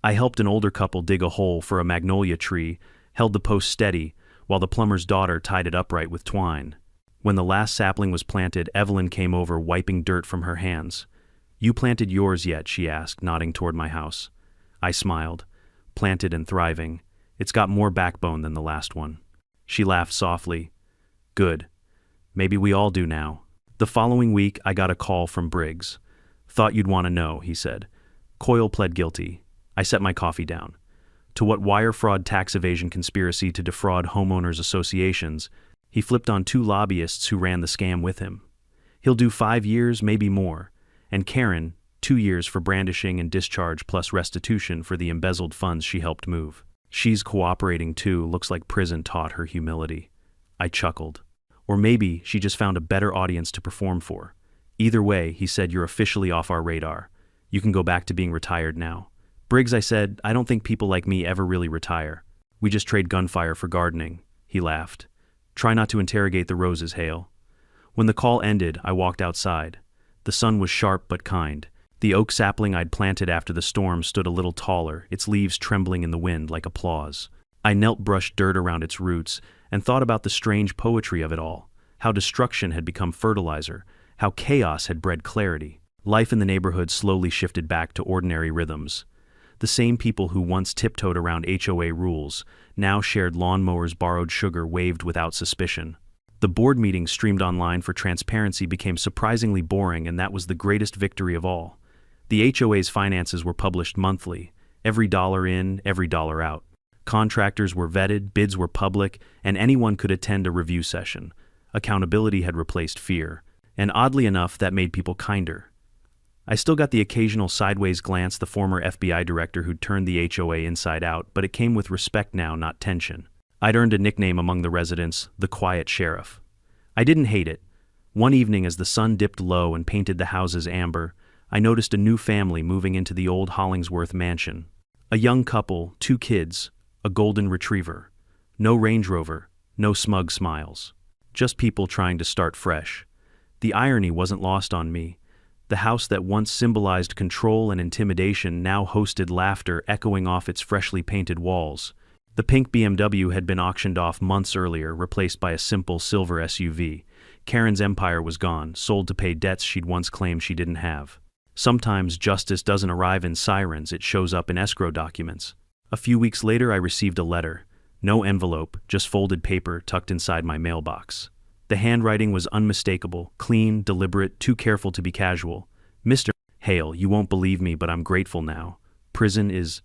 I helped an older couple dig a hole for a magnolia tree, held the post steady, while the plumber's daughter tied it upright with twine. When the last sapling was planted, Evelyn came over, wiping dirt from her hands. "You planted yours yet?" she asked, nodding toward my house. I smiled. "Planted and thriving. It's got more backbone than the last one." She laughed softly. "Good. Maybe we all do now." The following week, I got a call from Briggs. "Thought you'd want to know," he said. Coyle pled guilty. I set my coffee down. To what wire fraud, tax evasion conspiracy to defraud homeowners associations? He flipped on 2 lobbyists who ran the scam with him. He'll do 5 years, maybe more. And Karen, 2 years for brandishing and discharge plus restitution for the embezzled funds she helped move. She's cooperating too. Looks like prison taught her humility. I chuckled. Or maybe she just found a better audience to perform for. Either way, he said, "You're officially off our radar. You can go back to being retired now." "Briggs," I said, "I don't think people like me ever really retire. We just trade gunfire for gardening." He laughed. "Try not to interrogate the roses, Hale." When the call ended, I walked outside. The sun was sharp but kind. The oak sapling I'd planted after the storm stood a little taller, its leaves trembling in the wind like applause. I knelt, brushed dirt around its roots, and thought about the strange poetry of it all. How destruction had become fertilizer, how chaos had bred clarity. Life in the neighborhood slowly shifted back to ordinary rhythms. The same people who once tiptoed around HOA rules now shared lawnmowers, borrowed sugar, waved without suspicion. The board meetings streamed online for transparency became surprisingly boring, and that was the greatest victory of all. The HOA's finances were published monthly, every dollar in, every dollar out. Contractors were vetted, bids were public, and anyone could attend a review session. Accountability had replaced fear, and oddly enough, that made people kinder. I still got the occasional sideways glance, the former FBI director who'd turned the HOA inside out, but it came with respect now, not tension. I'd earned a nickname among the residents, the Quiet Sheriff. I didn't hate it. One evening, as the sun dipped low and painted the houses amber, I noticed a new family moving into the old Hollingsworth mansion. A young couple, 2 kids, a golden retriever. No Range Rover, no smug smiles. Just people trying to start fresh. The irony wasn't lost on me. The house that once symbolized control and intimidation now hosted laughter echoing off its freshly painted walls. The pink BMW had been auctioned off months earlier, replaced by a simple silver SUV. Karen's empire was gone, sold to pay debts she'd once claimed she didn't have. Sometimes justice doesn't arrive in sirens, it shows up in escrow documents. A few weeks later, I received a letter. No envelope, just folded paper tucked inside my mailbox. The handwriting was unmistakable, clean, deliberate, too careful to be casual. Mr. Hale, you won't believe me, but I'm grateful now. Prison is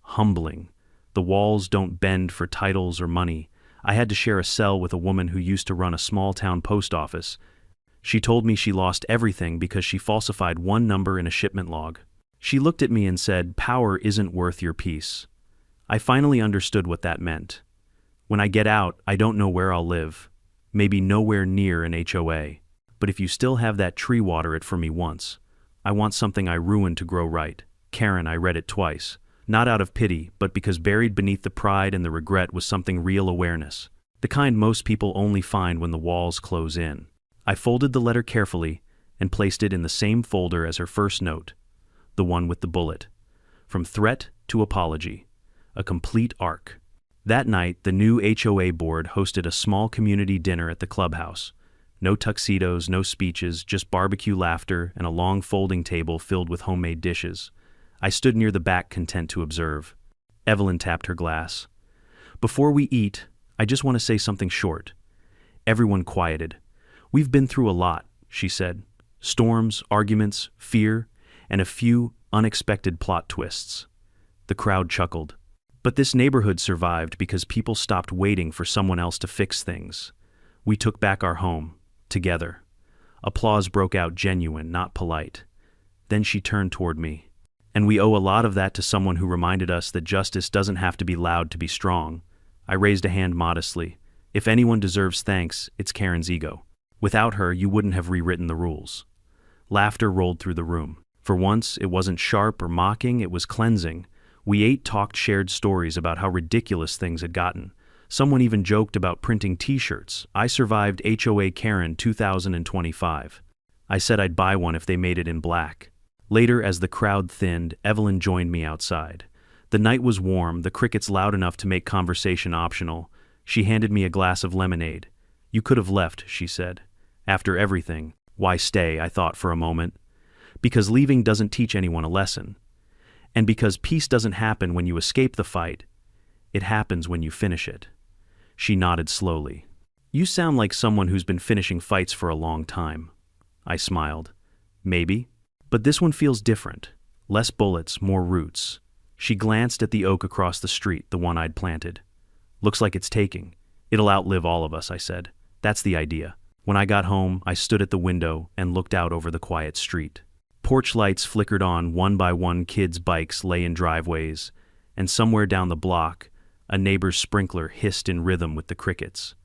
humbling. The walls don't bend for titles or money. I had to share a cell with a woman who used to run a small-town post office. She told me she lost everything because she falsified one number in a shipment log. She looked at me and said, "Power isn't worth your peace." I finally understood what that meant. When I get out, I don't know where I'll live. Maybe nowhere near an HOA. But if you still have that tree, water it for me once. I want something I ruined to grow right. Karen, I read it twice. Not out of pity, but because buried beneath the pride and the regret was something real awareness. The kind most people only find when the walls close in. I folded the letter carefully and placed it in the same folder as her first note, the one with the bullet. From threat to apology. A complete arc. That night, the new HOA board hosted a small community dinner at the clubhouse. No tuxedos, no speeches, just barbecue laughter and a long folding table filled with homemade dishes. I stood near the back, content to observe. Evelyn tapped her glass. "Before we eat, I just want to say something short." Everyone quieted. "We've been through a lot," she said. "Storms, arguments, fear, and a few unexpected plot twists." The crowd chuckled. But this neighborhood survived because people stopped waiting for someone else to fix things. We took back our home, together. Applause broke out, genuine, not polite. Then she turned toward me. "And we owe a lot of that to someone who reminded us that justice doesn't have to be loud to be strong." I raised a hand modestly. "If anyone deserves thanks, it's Karen's ego. Without her, you wouldn't have rewritten the rules." Laughter rolled through the room. For once, it wasn't sharp or mocking, it was cleansing. We ate, talked, shared stories about how ridiculous things had gotten. Someone even joked about printing t-shirts. "I survived HOA Karen 2025. I said I'd buy one if they made it in black." Later, as the crowd thinned, Evelyn joined me outside. The night was warm, the crickets loud enough to make conversation optional. She handed me a glass of lemonade. "You could have left," she said. "After everything, why stay?" I thought for a moment. Because leaving doesn't teach anyone a lesson. And because peace doesn't happen when you escape the fight, it happens when you finish it. She nodded slowly. "You sound like someone who's been finishing fights for a long time." I smiled. "Maybe. But this one feels different. Less bullets, more roots." She glanced at the oak across the street, the one I'd planted. "Looks like it's taking. It'll outlive all of us," I said. "That's the idea." When I got home, I stood at the window and looked out over the quiet street. Porch lights flickered on one by one, kids' bikes lay in driveways, and somewhere down the block, a neighbor's sprinkler hissed in rhythm with the crickets.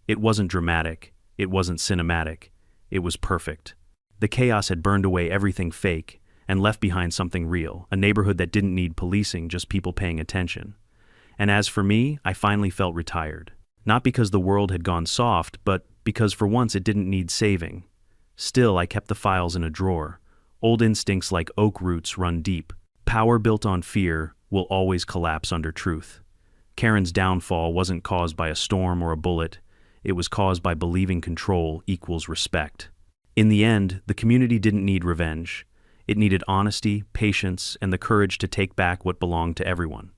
It wasn't dramatic, it wasn't cinematic, it was perfect. The chaos had burned away everything fake and left behind something real, a neighborhood that didn't need policing, just people paying attention. And as for me, I finally felt retired. Not because the world had gone soft, but because for once it didn't need saving. Still, I kept the files in a drawer. Old instincts like oak roots run deep. Power built on fear will always collapse under truth. Karen's downfall wasn't caused by a storm or a bullet. It was caused by believing control equals respect. In the end, the community didn't need revenge. It needed honesty, patience, and the courage to take back what belonged to everyone.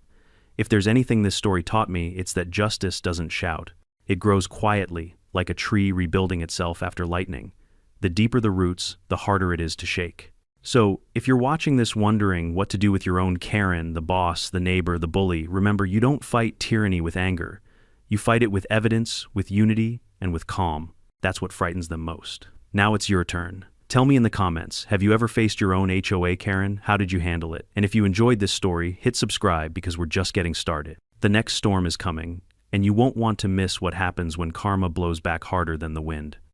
If there's anything this story taught me, it's that justice doesn't shout. It grows quietly, like a tree rebuilding itself after lightning. The deeper the roots, the harder it is to shake. So, if you're watching this wondering what to do with your own Karen, the boss, the neighbor, the bully, remember, you don't fight tyranny with anger. You fight it with evidence, with unity, and with calm. That's what frightens them most. Now it's your turn. Tell me in the comments, have you ever faced your own HOA Karen? How did you handle it? And if you enjoyed this story, hit subscribe because we're just getting started. The next storm is coming, and you won't want to miss what happens when karma blows back harder than the wind.